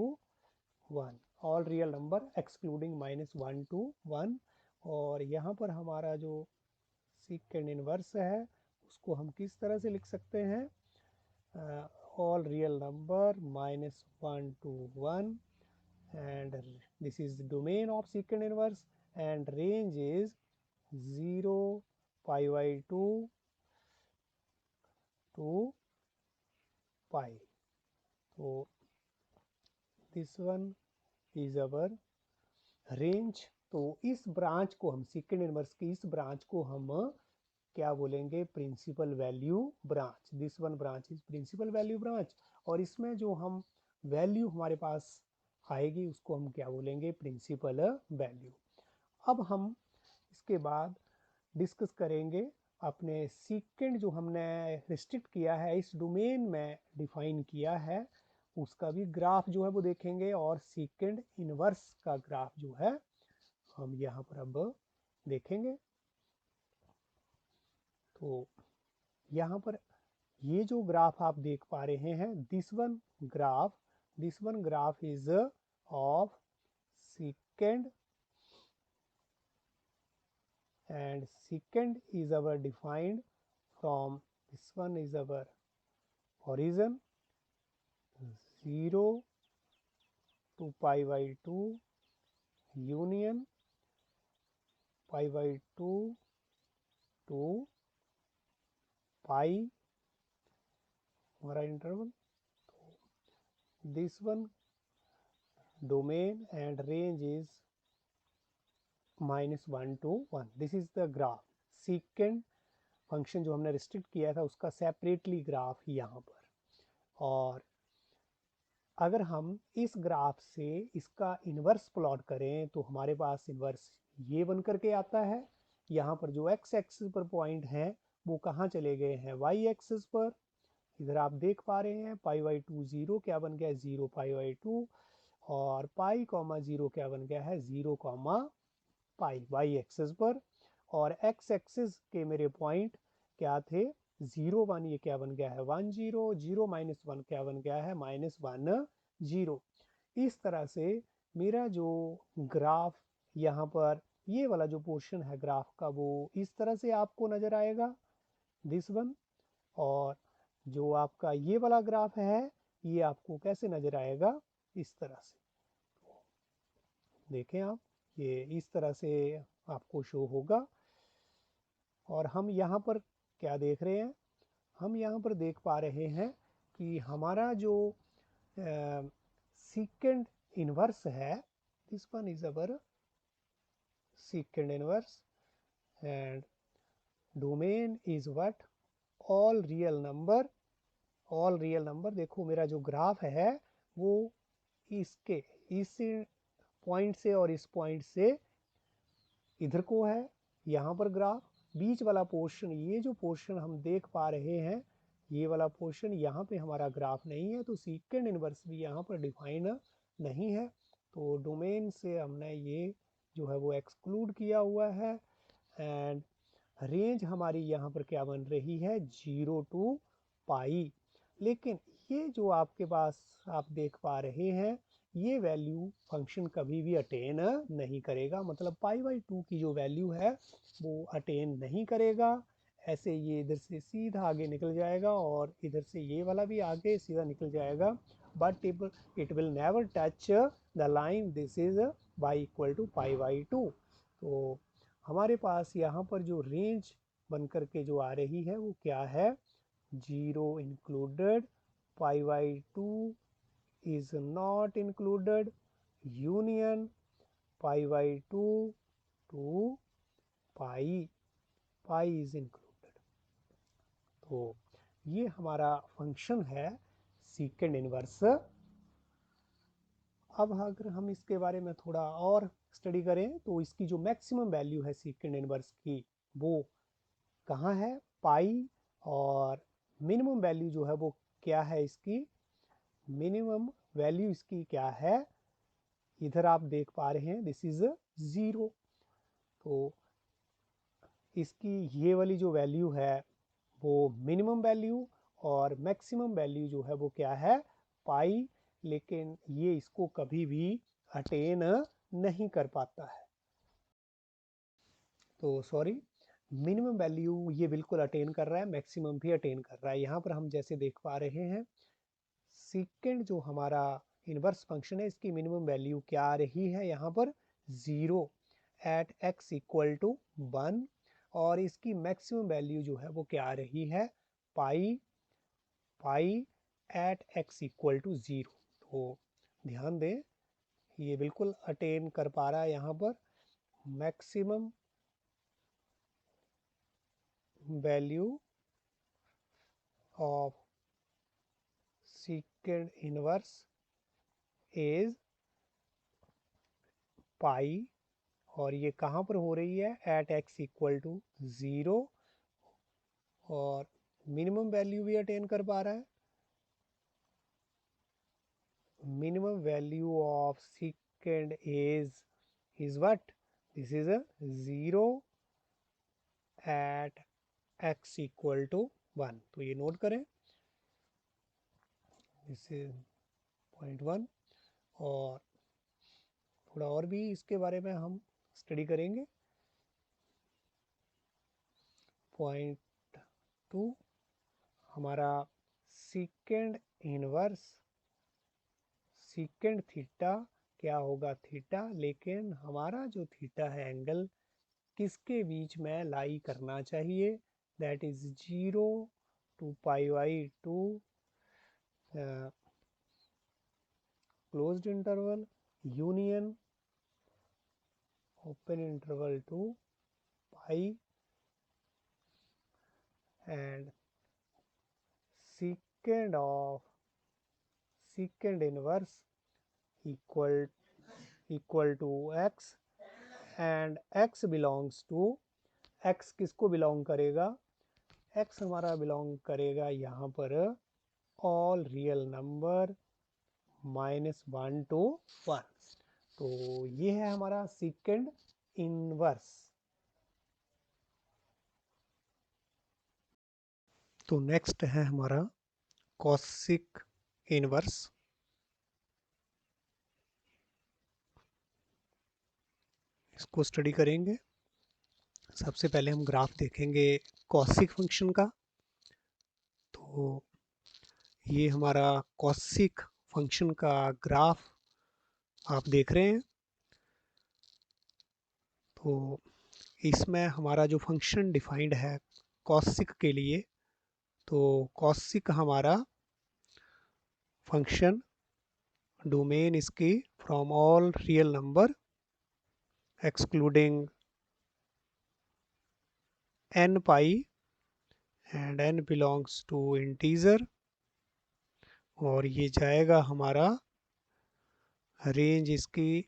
1, all real number excluding -1 to 1। और यहाँ पर हमारा जो सेकंड इनवर्स है उसको हम किस तरह से लिख सकते हैं, all real number -1 to 1, and this is the domain of secant inverse, and range is 0 pi by 2 to pi। तो this one is our range। तो इस ब्रांच को हम, सेकंड इनवर्स की इस ब्रांच को हम क्या बोलेंगे, principal value branch. This one branch is principal value branch. और इसमें जो हम वैल्यू हमारे पास आएगी उसको हम क्या बोलेंगे, प्रिंसिपल वैल्यू। अब हम इसके बाद डिस्कस करेंगे अपने सीकेंड जो हमने रिस्ट्रिक्ट किया है, इस डोमेन में डिफाइन किया है, उसका भी ग्राफ जो है वो देखेंगे, और सीकेंड इनवर्स का ग्राफ जो है हम यहाँ पर अब देखेंगे। तो यहाँ पर ये जो ग्राफ आप देख पा रहे हैं, this one graph is of secant, and secant is our defined from, this one is our origin 0 to pi by 2 union pi by 2 to pi हमारा interval. This one domain and range is -1 to 1। This is the graph, सीकेंड function जो हमने रिस्ट्रिक्ट किया था उसका सेपरेटली ग्राफ यहाँ पर। और अगर हम इस ग्राफ से इसका इन्वर्स प्लॉट करें तो हमारे पास इन्वर्स ये बन करके आता है। यहाँ पर जो x एक्सिस पर पॉइंट हैं वो कहाँ चले गए हैं, y एक्सिस पर। इधर आप देख पा रहे हैं पाई बाई 2 0 क्या बन गया है, 0 पाई बाई 2, और पाई कॉमा 0 क्या बन गया है, 0 कॉमा पाई वाई एक्सिस पर। और x एक्सिस के मेरे पॉइंट क्या थे, 0 1, ये क्या बन गया है 1 0, 0 -1 क्या बन गया है -1 0। इस तरह से मेरा जो ग्राफ यहाँ पर ये वाला जो पोर्शन है ग्राफ का वो इस तरह से आपको नजर आएगा, दिस वन। और जो आपका ये वाला ग्राफ है ये आपको कैसे नजर आएगा, इस तरह से। देखें आप, ये इस तरह से आपको शो होगा। और हम यहाँ पर क्या देख रहे हैं, हम यहाँ पर देख पा रहे हैं कि हमारा जो सेकंड इनवर्स है, this one is our second inverse, and domain is what, all real number. All real number, देखो मेरा जो ग्राफ है वो इसके इस पॉइंट से और इस पॉइंट से इधर को है, यहाँ पर ग्राफ बीच वाला पोर्शन, ये जो पोर्शन हम देख पा रहे हैं ये वाला पोर्शन, यहाँ पे हमारा ग्राफ नहीं है, तो सेकंड इनवर्स भी यहाँ पर डिफाइन नहीं है। तो डोमेन से हमने ये जो है वो एक्सक्लूड किया हुआ है। एंड रेंज हमारी यहाँ पर क्या बन रही है 0 टू पाई। लेकिन ये जो आपके पास आप देख पा रहे हैं ये वैल्यू फंक्शन कभी भी अटेन नहीं करेगा, मतलब पाई/2 की जो वैल्यू है वो अटेन नहीं करेगा। ऐसे ये इधर से सीधा आगे निकल जाएगा और इधर से ये वाला भी आगे सीधा निकल जाएगा, but it will never touch the line this is y=पाई/2। तो हमारे पास यहाँ पर जो रेंज बन करके जो आ रही है वो क्या है 0 इंक्लूडेड, पाई/2 is not included, union पाई/2 to pi, pi is included। तो ये हमारा फंक्शन है सीकेंड इनवर्स। अब अगर हम इसके बारे में थोड़ा और स्टडी करें तो इसकी जो मैक्सिमम वैल्यू है सीकेंड इनवर्स की वो कहाँ है पाई, और मिनिमम वैल्यू जो है वो क्या है इसकी, मिनिमम वैल्यू इसकी क्या है इधर आप देख पा रहे हैं दिस इज 0। तो इसकी ये वाली जो वैल्यू है वो मिनिमम वैल्यू, और मैक्सिमम वैल्यू जो है वो क्या है पाई, लेकिन ये इसको कभी भी अटेन नहीं कर पाता है। तो सॉरी, मिनिमम वैल्यू ये बिल्कुल अटेन कर रहा है, मैक्सिमम भी अटेन कर रहा है। यहाँ पर हम जैसे देख पा रहे हैं सीकेंड जो हमारा इनवर्स फंक्शन है इसकी मिनिमम वैल्यू क्या आ रही है यहाँ पर 0 एट x=1, और इसकी मैक्सिमम वैल्यू जो है वो क्या आ रही है पाई, पाई एट x=0। तो ध्यान दें ये बिल्कुल अटेन कर पा रहा है यहाँ पर maximum value of secant inverse is pi, और ये कहाँ पर हो रही है एट x=0, और मिनिमम वैल्यू भी अटेन कर पा रहा है। Minimum value of secant is what, this is a 0 at x=1। तो ये नोट करें दिस इज 0.1, और थोड़ा और भी इसके बारे में हम स्टडी करेंगे। 0.2 हमारा secant इनवर्स secant थीटा क्या होगा थीटा, लेकिन हमारा जो थीटा है एंगल किसके बीच में लाई करना चाहिए, दैट इज 0 टू पाई/2 closed interval union open interval to pi, and secant of secant inverse equal to x, and x belongs to, x किसको बिलोंग करेगा, x हमारा बिलोंग करेगा यहाँ पर ऑल रियल नंबर -1 to 1। तो ये है हमारा secant इनवर्स। तो नेक्स्ट है हमारा कॉसिक इनवर्स। इसको स्टडी करेंगे। सबसे पहले हम ग्राफ देखेंगे कॉसिक फंक्शन का। तो ये हमारा कॉसिक फंक्शन का ग्राफ आप देख रहे हैं। तो इसमें हमारा जो फंक्शन डिफाइंड है कॉसिक के लिए, तो कॉसिक हमारा फंक्शन डोमेन इसकी from all real number excluding n pi and n belongs to integer, और ये जाएगा हमारा रेंज इसकी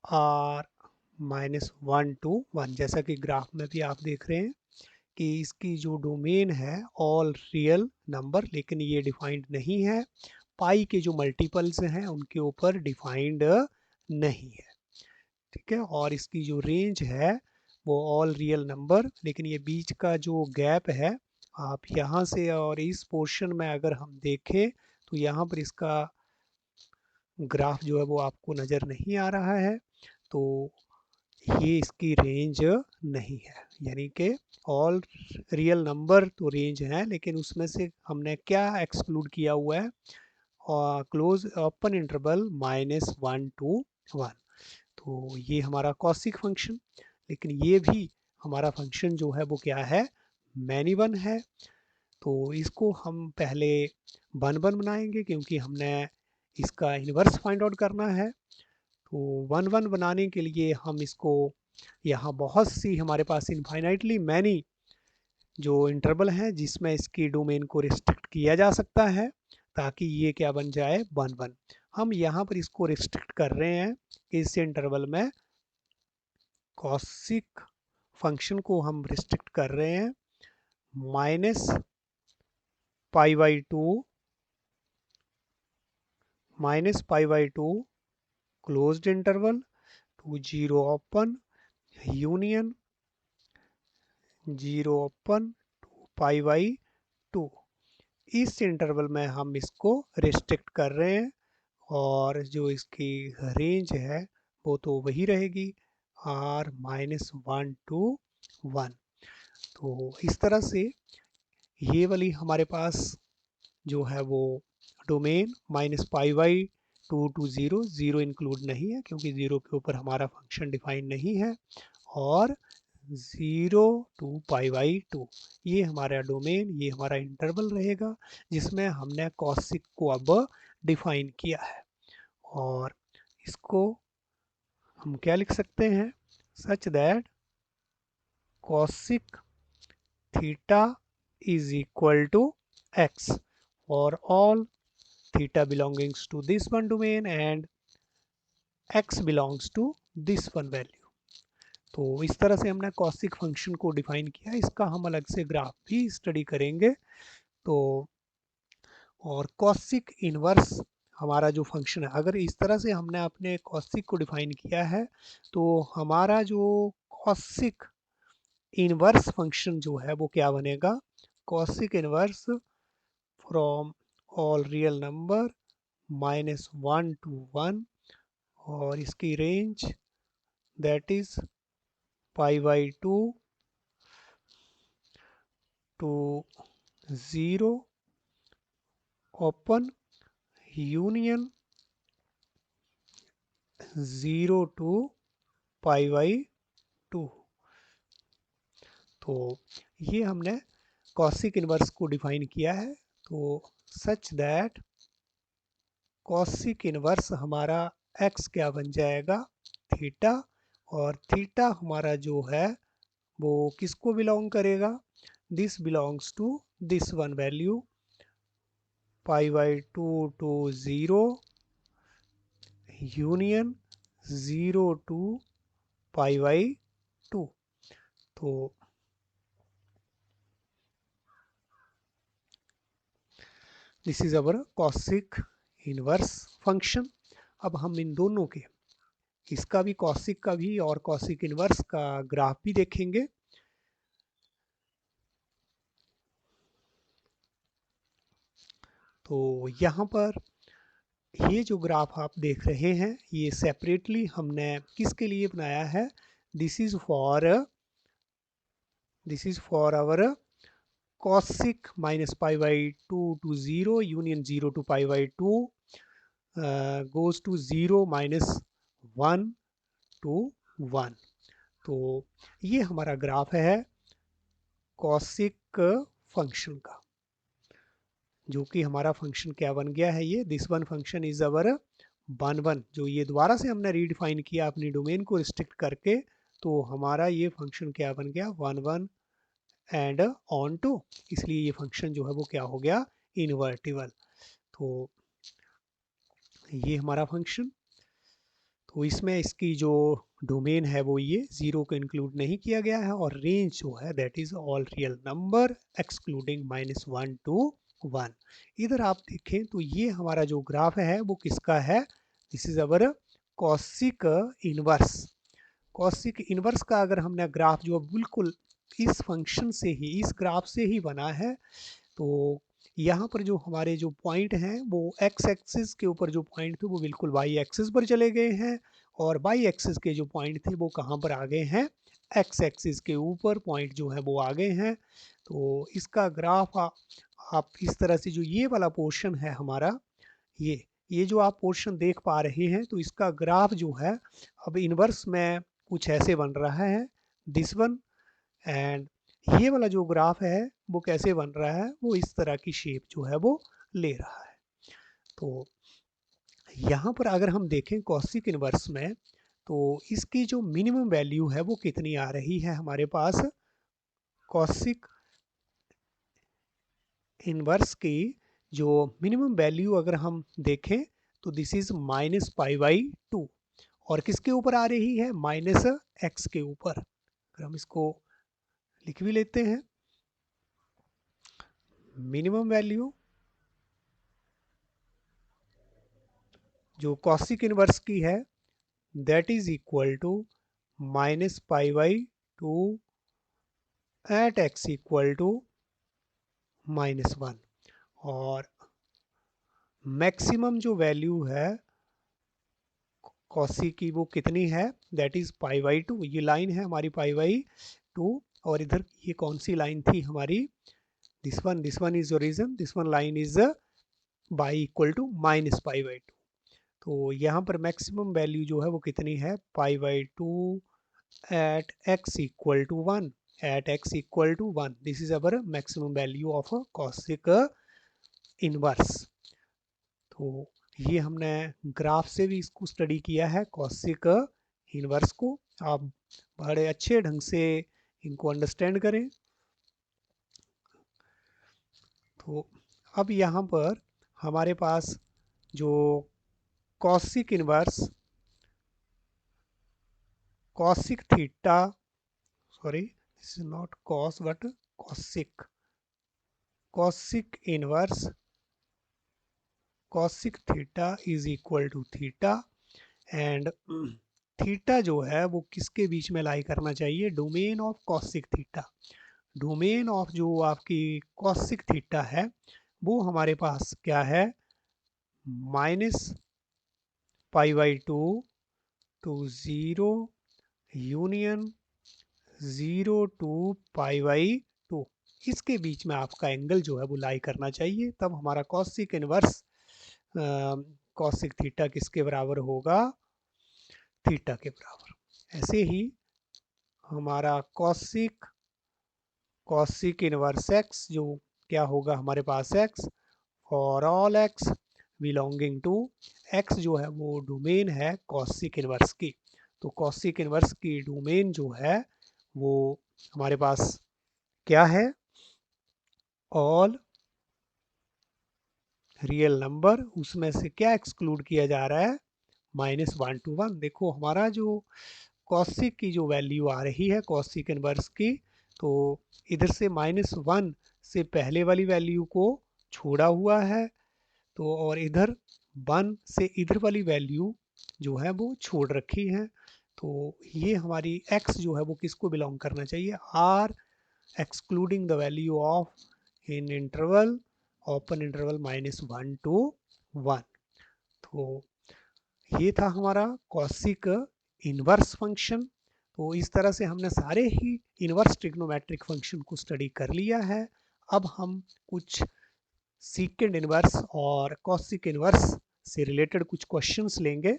r-1 to 1। जैसा कि ग्राफ में भी आप देख रहे हैं कि इसकी जो डोमेन है ऑल रियल नंबर, लेकिन ये डिफाइंड नहीं है, पाई के जो मल्टीपल्स हैं उनके ऊपर डिफाइंड नहीं है, ठीक है। और इसकी जो रेंज है वो ऑल रियल नंबर, लेकिन ये बीच का जो गैप है, आप यहाँ से और इस पोर्शन में अगर हम देखें तो यहाँ पर इसका ग्राफ जो है वो आपको नज़र नहीं आ रहा है, तो ये इसकी रेंज नहीं है। यानी कि ऑल रियल नंबर तो रेंज है, लेकिन उसमें से हमने क्या एक्सक्लूड किया हुआ है, और क्लोज ओपन इंटरवल -1 to 1। तो ये हमारा कॉसिक फंक्शन, लेकिन ये भी हमारा फंक्शन जो है वो क्या है, मैनी वन है। तो इसको हम पहले वन वन बनाएंगे, क्योंकि हमने इसका इन्वर्स फाइंड आउट करना है। तो वन वन बनाने के लिए हम इसको, यहाँ बहुत सी हमारे पास इनफाइनाइटली मैनी जो इंटरवल हैं जिसमें इसकी डोमेन को रिस्ट्रिक्ट किया जा सकता है, ताकि ये क्या बन जाए, वन वन। हम यहाँ पर इसको रिस्ट्रिक्ट कर रहे हैं, इस इंटरवल में कॉसिक फंक्शन को हम रिस्ट्रिक्ट कर रहे हैं -π/2 closed interval to 0 open union 0 open to π/2। इस इंटरवल में हम इसको रिस्ट्रिक्ट कर रहे हैं, और जो इसकी रेंज है वो तो वही रहेगी, r -1 to 1। तो इस तरह से ये वाली हमारे पास जो है वो डोमेन -π/2 to 0, 0 इंक्लूड नहीं है क्योंकि 0 के ऊपर हमारा फंक्शन डिफाइन नहीं है, और 0 to π/2 ये हमारा डोमेन, ये हमारा इंटरवल रहेगा जिसमें हमने कॉसिक को अब डिफाइन किया है। और इसको हम क्या लिख सकते हैं, such that cosec theta is equal to x for all theta belongs to this one domain and x belongs to this one value। तो इस तरह से हमने कॉसिक फंक्शन को डिफाइन किया, इसका हम अलग से ग्राफ भी स्टडी करेंगे। तो और कॉसिक इनवर्स हमारा जो फंक्शन है, अगर इस तरह से हमने अपने कॉसिक को डिफाइन किया है, तो हमारा जो कॉसिक इनवर्स फंक्शन जो है वो क्या बनेगा, cosec inverse from all real number -1 to 1, और इसकी range that is π/2 to 0 open union 0 to π/2। तो ये हमने कॉसिक इनवर्स को डिफाइन किया है। तो सच दैट कॉसिक इनवर्स हमारा x क्या बन जाएगा, थीटा, और थीटा हमारा जो है वो किसको बिलोंग करेगा, this belongs to this one value π/2 to 0 union 0 to π/2। तो this is our cosec inverse function. अब हम इन दोनों के, इसका भी कॉसिक का भी और कॉसिक इनवर्स का ग्राफ भी देखेंगे। तो यहाँ पर ये जो ग्राफ आप देख रहे हैं, ये सेपरेटली हमने किसके लिए बनाया है, this is for our cosec -π/2 to 0 union 0 to π/2 goes to 0 -1 to 1। तो ये हमारा ग्राफ है कॉसिक फंक्शन का, जो कि हमारा फंक्शन क्या बन गया है, ये this one function is our one one, जो ये दोबारा से हमने रीडिफाइन किया अपनी डोमेन को रिस्ट्रिक्ट करके। तो हमारा ये फंक्शन क्या बन गया, one one and onto, इसलिए ये फंक्शन जो है वो क्या हो गया, इनवर्टिबल। तो ये हमारा फंक्शन, तो इसमें इसकी जो डोमेन है वो ये 0 को इंक्लूड नहीं किया गया है, और रेंज जो है that is all real number excluding -1 to 1। इधर आप देखें तो ये हमारा जो ग्राफ है वो किसका है, this is our cosec inverse. Cosec inverse का अगर हमने ग्राफ जो बिल्कुल इस फंक्शन से ही, इस ग्राफ से ही बना है, तो यहाँ पर जो हमारे जो पॉइंट हैं वो एक्स एक्सिस के ऊपर जो पॉइंट थे वो बिल्कुल वाई एक्सिस पर चले गए हैं, और वाई एक्सिस के जो पॉइंट थे वो कहाँ पर आ गए हैं, एक्स एक्सिस के ऊपर पॉइंट जो है वो आ गए हैं। तो इसका ग्राफ आप इस तरह से, जो ये वाला पोर्शन है हमारा, ये जो आप पोर्शन देख पा रहे हैं, तो इसका ग्राफ जो है अब इनवर्स में कुछ ऐसे बन रहा है, दिस वन। एंड ये वाला जो ग्राफ है वो कैसे बन रहा है, वो इस तरह की शेप जो है वो ले रहा है। तो यहाँ पर अगर हम देखें कॉसिक इनवर्स में, तो इसकी जो मिनिमम वैल्यू है वो कितनी आ रही है हमारे पास, कॉसिक इनवर्स की जो मिनिमम वैल्यू अगर हम देखें, तो दिस इज -π/2, और किसके ऊपर आ रही है, -x के ऊपर। अगर हम इसको लिख भी लेते हैं, मिनिमम वैल्यू जो कॉसिक इनवर्स की है, that is equal to -π/2 at x equal to -1, और मैक्सिमम जो वैल्यू है कॉसी की वो कितनी है, दैट इज π/2। ये लाइन है हमारी π/2, और इधर ये कौन सी लाइन थी हमारी, this one is origin, this one line is y equal to -π/2। तो यहाँ पर मैक्सिमम वैल्यू जो है वो कितनी है, π/2 at x equal to 1, at x equal to 1, this is our maximum value of a cosec inverse। तो ये हमने ग्राफ से भी इसको स्टडी किया है, कॉसिक इनवर्स को। आप बड़े अच्छे ढंग से इनको अंडरस्टैंड करें। तो अब यहाँ पर हमारे पास जो cosec inverse, cosec theta, sorry this is not cos but cosec, cosec inverse cosec theta is equal to theta, and theta जो है वो किसके बीच में लाई करना चाहिए, domain of cosec theta. Domain of जो आपकी कॉसिक थीटा है वो हमारे पास क्या है, -π/2 टू 0 यूनियन 0 टू π/2, इसके बीच में आपका एंगल जो है वो लाई करना चाहिए, तब हमारा कॉसिक इनवर्स कॉसिक थीटा किसके बराबर होगा, थीटा के बराबर। ऐसे ही हमारा कॉसिक इनवर्स एक्स जो क्या होगा हमारे पास, x for all x belonging to, x जो है वो डोमेन है कॉसिक इनवर्स की। तो कॉसिक इनवर्स की डोमेन जो है वो हमारे पास क्या है, ऑल रियल नंबर, उसमें से क्या एक्सक्लूड किया जा रहा है, -1 to 1। देखो हमारा जो कॉसिक की जो वैल्यू आ रही है कॉसिक इनवर्स की, तो इधर से -1 से पहले वाली वैल्यू को छोड़ा हुआ है, तो और इधर 1 से इधर वाली वैल्यू जो है वो छोड़ रखी है। तो ये हमारी x जो है वो किसको बिलोंग करना चाहिए, R excluding the value of in interval, open interval -1 to 1। तो ये था हमारा कॉसिक इनवर्स फंक्शन। तो इस तरह से हमने सारे ही इनवर्स ट्रिग्नोमेट्रिक फंक्शन को स्टडी कर लिया है। अब हम कुछ सीकेंड इनवर्स और कॉसिक इनवर्स से रिलेटेड कुछ क्वेश्चंस लेंगे।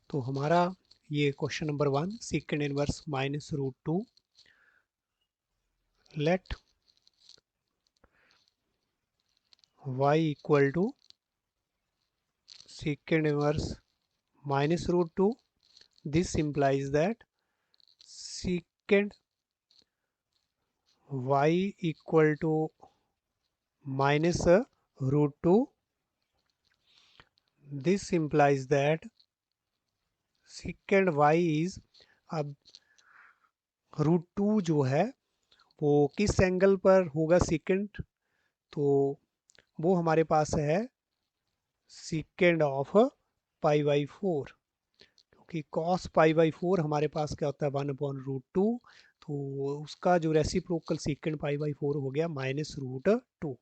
तो हमारा ये question number 1, secant inverse -√2, let y equal to secant inverse -√2, this implies that secant y equal to -√2, this implies that secant y is, अब √2 जो है वो किस एंगल पर होगा secant, तो वो हमारे पास है secant ऑफ π/4, कि cos पाई बाई 4 हमारे पास क्या होता है 1/√2, तो उसका जो रेसिप्रोकल सीकेंड पाई बाई 4 हो गया -√2.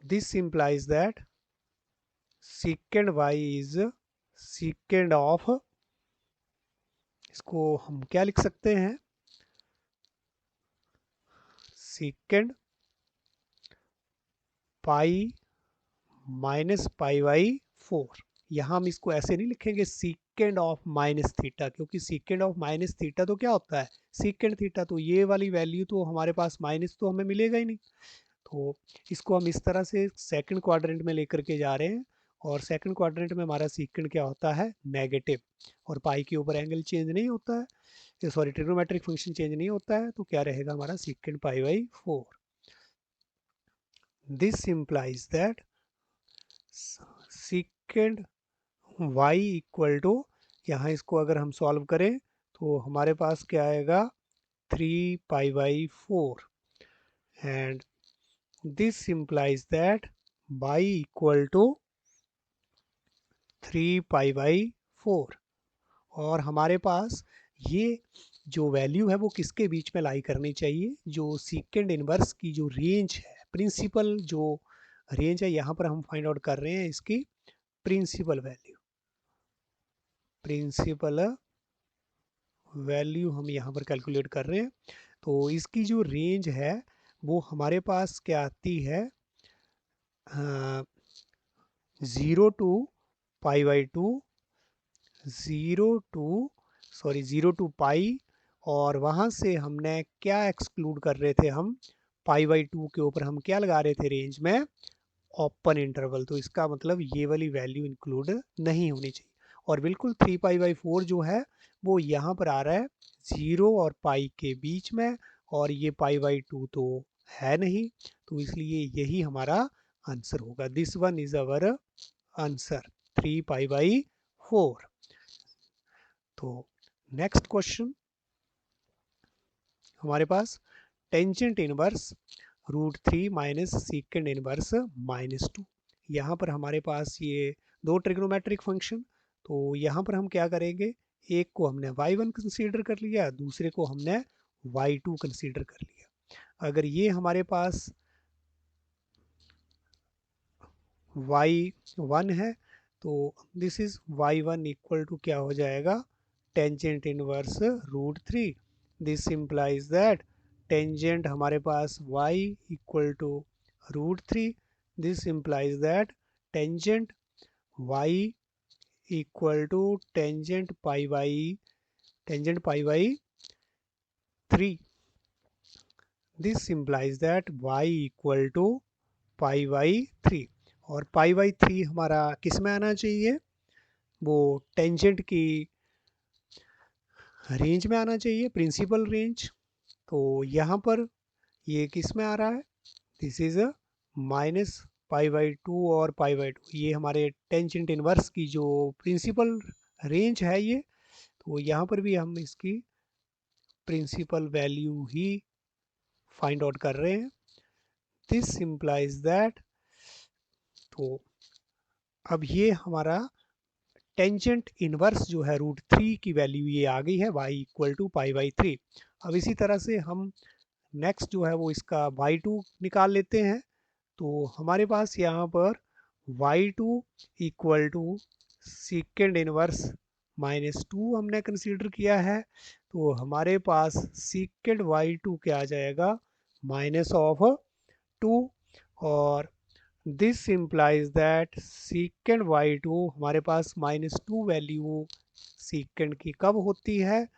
This implies that secant y is secant of, इसको हम क्या लिख सकते हैं, secant pi minus pi by 4. यहाँ हम इसको ऐसे नहीं लिखेंगे सीकेंड ऑफ माइनस थीटा, क्योंकि सीकेंड ऑफ माइनस थीटा तो क्या होता है सीकेंड थीटा, तो ये वाली वैल्यू तो हमारे पास माइनस तो हमें मिलेगा ही नहीं. तो इसको हम इस तरह से सेकंड क्वाड्रेंट में लेकर के जा रहे हैं, और सेकंड क्वाड्रेंट में हमारा सीकेंड क्या होता है नेगेटिव, और पाई के ऊपर एंगल चेंज नहीं होता है, सॉरी ट्रिग्नोमेट्रिक फंक्शन चेंज नहीं होता है, तो क्या रहेगा हमारा secant pi by 4. This implies that secant y equal to, यहाँ इसको अगर हम सॉल्व करें तो हमारे पास क्या आएगा 3 pi by 4, and this implies that y equal to 3 pi by 4. और हमारे पास ये जो वैल्यू है वो किसके बीच में लाई करनी चाहिए, जो सीकेंड इनवर्स की जो रेंज है, प्रिंसिपल जो रेंज है, यहाँ पर हम फाइंड आउट कर रहे हैं इसकी प्रिंसिपल वैल्यू. प्रिंसिपल वैल्यू हम यहाँ पर कैलकुलेट कर रहे हैं, तो इसकी जो रेंज है वो हमारे पास क्या आती है 0 टू पाई बाई 2, 0 टू पाई, और वहाँ से हमने क्या एक्सक्लूड कर रहे थे, हम पाई बाई 2 के ऊपर हम क्या लगा रहे थे रेंज में ओपन इंटरवल, तो इसका मतलब ये वाली वैल्यू इंक्लूड नहीं होनी चाहिए. और बिल्कुल 3 पाई बाई 4 जो है वो यहाँ पर आ रहा है 0 और पाई के बीच में, और ये पाई बाई 2 तो है नहीं, तो इसलिए यही हमारा आंसर होगा. This one is our answer 3 pi by 4. तो नेक्स्ट क्वेश्चन हमारे पास tangent inverse √3 minus secant inverse -2. यहाँ पर हमारे पास ये दो ट्रिग्नोमेट्रिक फंक्शन, तो यहाँ पर हम क्या करेंगे, एक को हमने y1 कंसीडर कर लिया, दूसरे को हमने y2 कंसीडर कर लिया. अगर ये हमारे पास y1 है तो this is y1 equal to क्या हो जाएगा tangent inverse √3. This implies that tangent हमारे पास y equal to √3. This implies that tangent y equal to tangent pi by 3. This implies that y equal to pi by 3, और पाई बाई 3 हमारा किस में आना चाहिए, वो टेंजेंट की रेंज में आना चाहिए, प्रिंसिपल रेंज. तो यहाँ पर ये किस में आ रहा है, this is minus pi by 2 और पाई बाई 2, ये हमारे टेंजेंट इनवर्स की जो प्रिंसिपल रेंज है ये, तो यहाँ पर भी हम इसकी प्रिंसिपल वैल्यू ही फाइंड आउट कर रहे हैं. दिस इम्प्लाइज दैट, तो अब ये हमारा टेंजेंट इनवर्स जो है √3 की वैल्यू ये आ गई है y equal to pi by 3. अब इसी तरह से हम नेक्स्ट जो है वो इसका y2 निकाल लेते हैं. तो हमारे पास यहाँ पर y2 इक्वल टू सीकेंड इनवर्स -2 हमने कंसीडर किया है, तो हमारे पास सीकेंड y2 क्या आ जाएगा -2, और दिस इम्प्लाइज दैट सीकेंड y2 हमारे पास -2 वैल्यू सीकेंड की कब होती है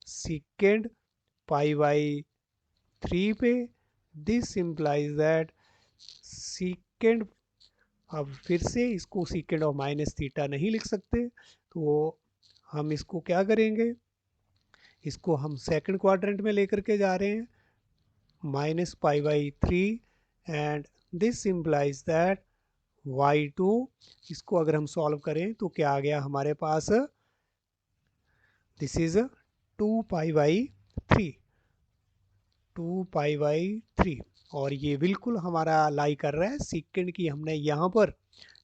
सीकेंड पाई बाई 3 पे. दिस इम्प्लाइज दैट सीकेंड, अब फिर से इसको सीकेंड ऑफ माइनस थीटा नहीं लिख सकते, तो हम इसको क्या करेंगे, इसको हम सेकंड क्वाड्रेंट में लेकर के जा रहे हैं -पाई by 3, and this implies that y2, इसको अगर हम सॉल्व करें तो क्या आ गया हमारे पास, this is 2 pi by 3, 2 pi by 3, और ये बिल्कुल हमारा लाई कर रहा है सीकेंड की, हमने यहाँ पर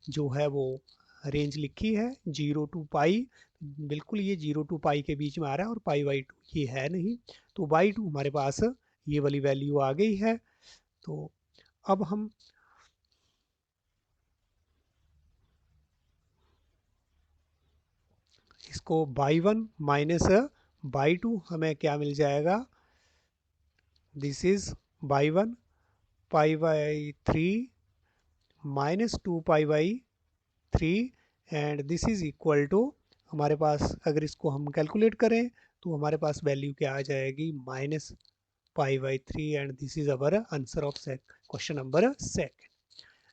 जो है वो रेंज लिखी है 0 to पाई, बिल्कुल ये 0 to पाई के बीच में आ रहा है और पाई बाई 2 ये है नहीं, तो बाई 2 हमारे पास ये वाली वैल्यू आ गई है। तो अब हम इसको बाई 1 माइनस बाई 2 हमें क्या मिल जाएगा, this is by 1 pi by 3 minus 2 pi by 3 and this is equal to, हमारे पास अगर इसको हम कैलकुलेट करें तो हमारे पास वैल्यू क्या आ जाएगी, minus pi by 3 and this is our answer of question number second.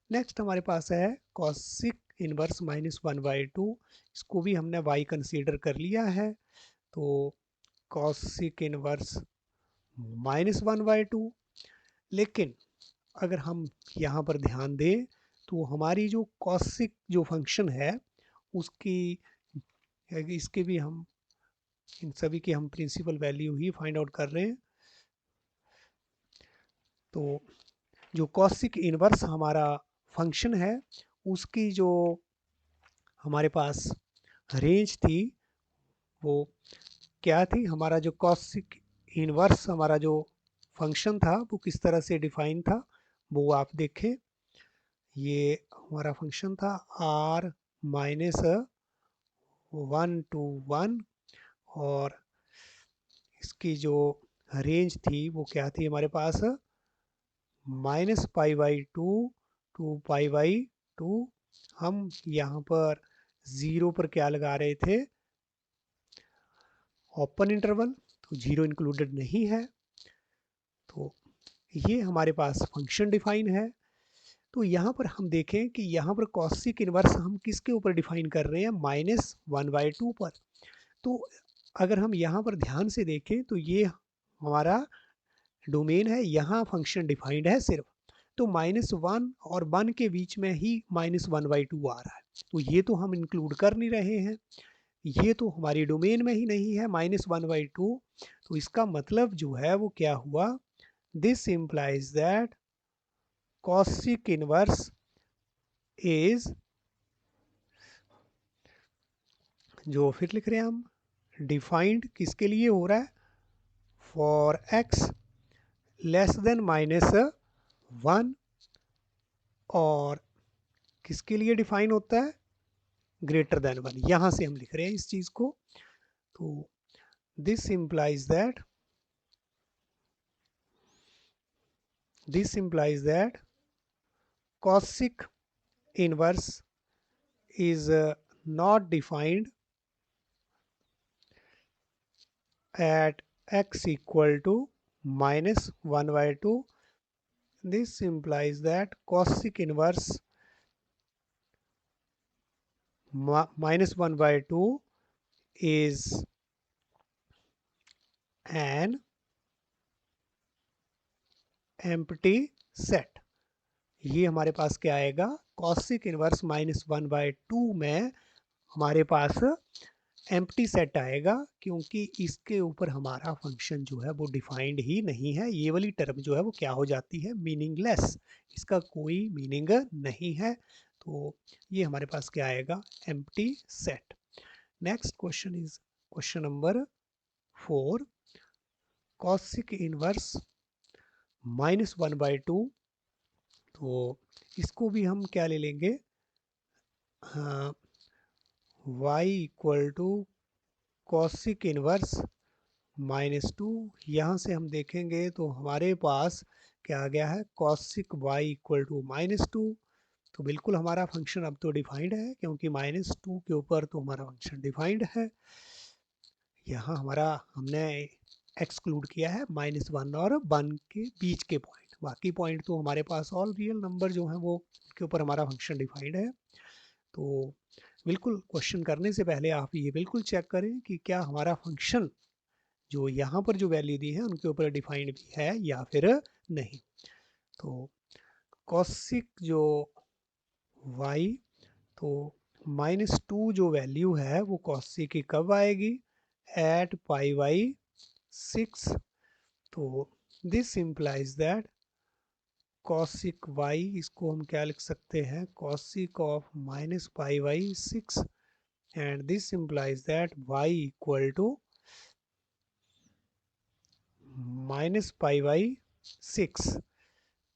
Next हमारे पास है कॉसिक इनवर्स माइनस 1/2, इसको भी हमने y कंसीडर कर लिया है। तो कॉसिक इनवर्स -1/2, लेकिन अगर हम यहाँ पर ध्यान दें तो हमारी जो कॉसिक जो फंक्शन है उसकी, इसके भी हम इन सभी की हम प्रिंसिपल वैल्यू ही फाइंड आउट कर रहे हैं। तो जो कॉसिक इनवर्स हमारा फंक्शन है उसकी जो हमारे पास रेंज थी वो क्या थी, हमारा जो कॉसिक इनवर्स हमारा जो फंक्शन था वो किस तरह से डिफाइन था, वो आप देखें। ये हमारा फंक्शन था r -1 to 1 और इसकी जो रेंज थी वो क्या थी हमारे पास, -π/2 to π/2। हम यहाँ पर 0 पर क्या लगा रहे थे, ओपन इंटरवल, तो 0 इंक्लूडेड नहीं है। तो ये हमारे पास फंक्शन डिफाइन है। तो यहाँ पर हम देखें कि यहाँ पर कॉसिक इनवर्स हम किसके ऊपर डिफाइन कर रहे हैं, -1/2 पर। तो अगर हम यहाँ पर ध्यान से देखें तो ये हमारा डोमेन है, यहाँ फंक्शन डिफाइंड है सिर्फ, तो -1 और 1 के बीच में ही -1/2 आ रहा है, तो ये तो हम इंक्लूड कर नहीं रहे हैं, ये तो हमारी डोमेन में ही नहीं है -1/2। तो इसका मतलब जो है वो क्या हुआ, this implies that cosec inverse is, जो फिर लिख रहे हैं हम, डिफाइंड किसके लिए हो रहा है, फॉर x लेस देन -1, और किसके लिए डिफाइन होता है, ग्रेटर देन 1, यहां से हम लिख रहे हैं इस चीज को। तो this implies that cosic inverse is not defined at x equal to -1/2. This implies that cosic inverse -1/2 is an empty set। ये हमारे पास क्या आएगा, cosic इनवर्स -1/2 में हमारे पास एम्प्टी सेट आएगा, क्योंकि इसके ऊपर हमारा फंक्शन जो है वो डिफाइंड ही नहीं है। ये वाली टर्म जो है वो क्या हो जाती है, मीनिंगलेस, इसका कोई मीनिंग नहीं है। तो ये हमारे पास क्या आएगा, empty set. Next question is question number 4, cosec inverse -1/2। तो इसको भी हम क्या ले लेंगे, y equal to cosec inverse -2। यहाँ से हम देखेंगे तो हमारे पास क्या आ गया है, कॉसिक y इक्वल टू -2। तो बिल्कुल हमारा फंक्शन अब तो डिफाइंड है, क्योंकि -2 के ऊपर तो हमारा फंक्शन डिफाइंड है। यहाँ हमारा हमने एक्सक्लूड किया है -1 और 1 के बीच के पॉइंट, बाकी पॉइंट तो हमारे पास ऑल रियल नंबर जो है वो उनके ऊपर हमारा फंक्शन डिफाइंड है। तो बिल्कुल क्वेश्चन करने से पहले आप ये बिल्कुल चेक करें कि क्या हमारा फंक्शन जो यहाँ पर जो वैल्यू दी है उनके ऊपर डिफाइंड भी है या फिर नहीं। तो कॉसिक जो y, तो -2 जो वैल्यू है वो कॉसिक की कब आएगी, एट π/6। तो this implies that cosec y, इसको हम क्या लिख सकते हैं, cosec of minus pi by 6, and this implies that y equal to minus pi by 6।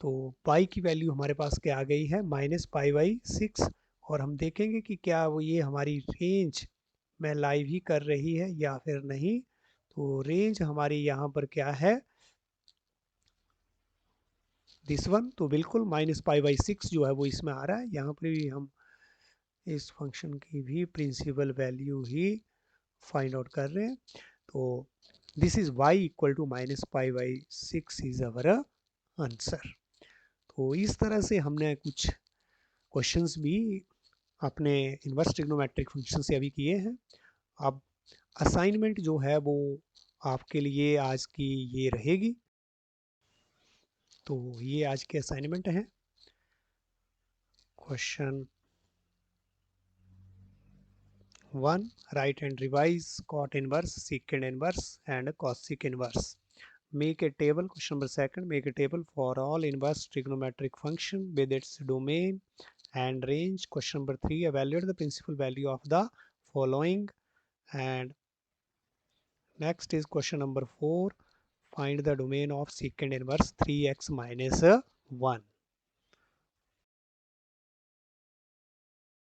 तो पाई की वैल्यू हमारे पास क्या आ गई है, माइनस पाई बाई 6। और हम देखेंगे कि क्या वो ये हमारी रेंज में लाइव ही कर रही है या फिर नहीं। तो रेंज हमारी यहाँ पर क्या है, दिस वन, तो बिल्कुल माइनस पाई बाई 6 जो है वो इसमें आ रहा है। यहाँ पर भी हम इस फंक्शन की भी प्रिंसिपल वैल्यू ही फाइंड आउट कर रहे हैं। तो this is y equal to minus pi by 6 is our answer. तो इस तरह से हमने कुछ क्वेश्चंस भी अपने इन्वर्स ट्रिग्नोमेट्रिक फंक्शन से अभी किए हैं। अब असाइनमेंट जो है वो आपके लिए आज की ये रहेगी। तो ये आज के असाइनमेंट हैं। Question 1, write and revise cot inverse, secant inverse and cosec inverse. Make a table. Question number 2, make a table for all inverse trigonometric function with its domain and range. Question number 3, evaluate the principal value of the following. And next is question number 4, find the domain of secant inverse 3x minus 1.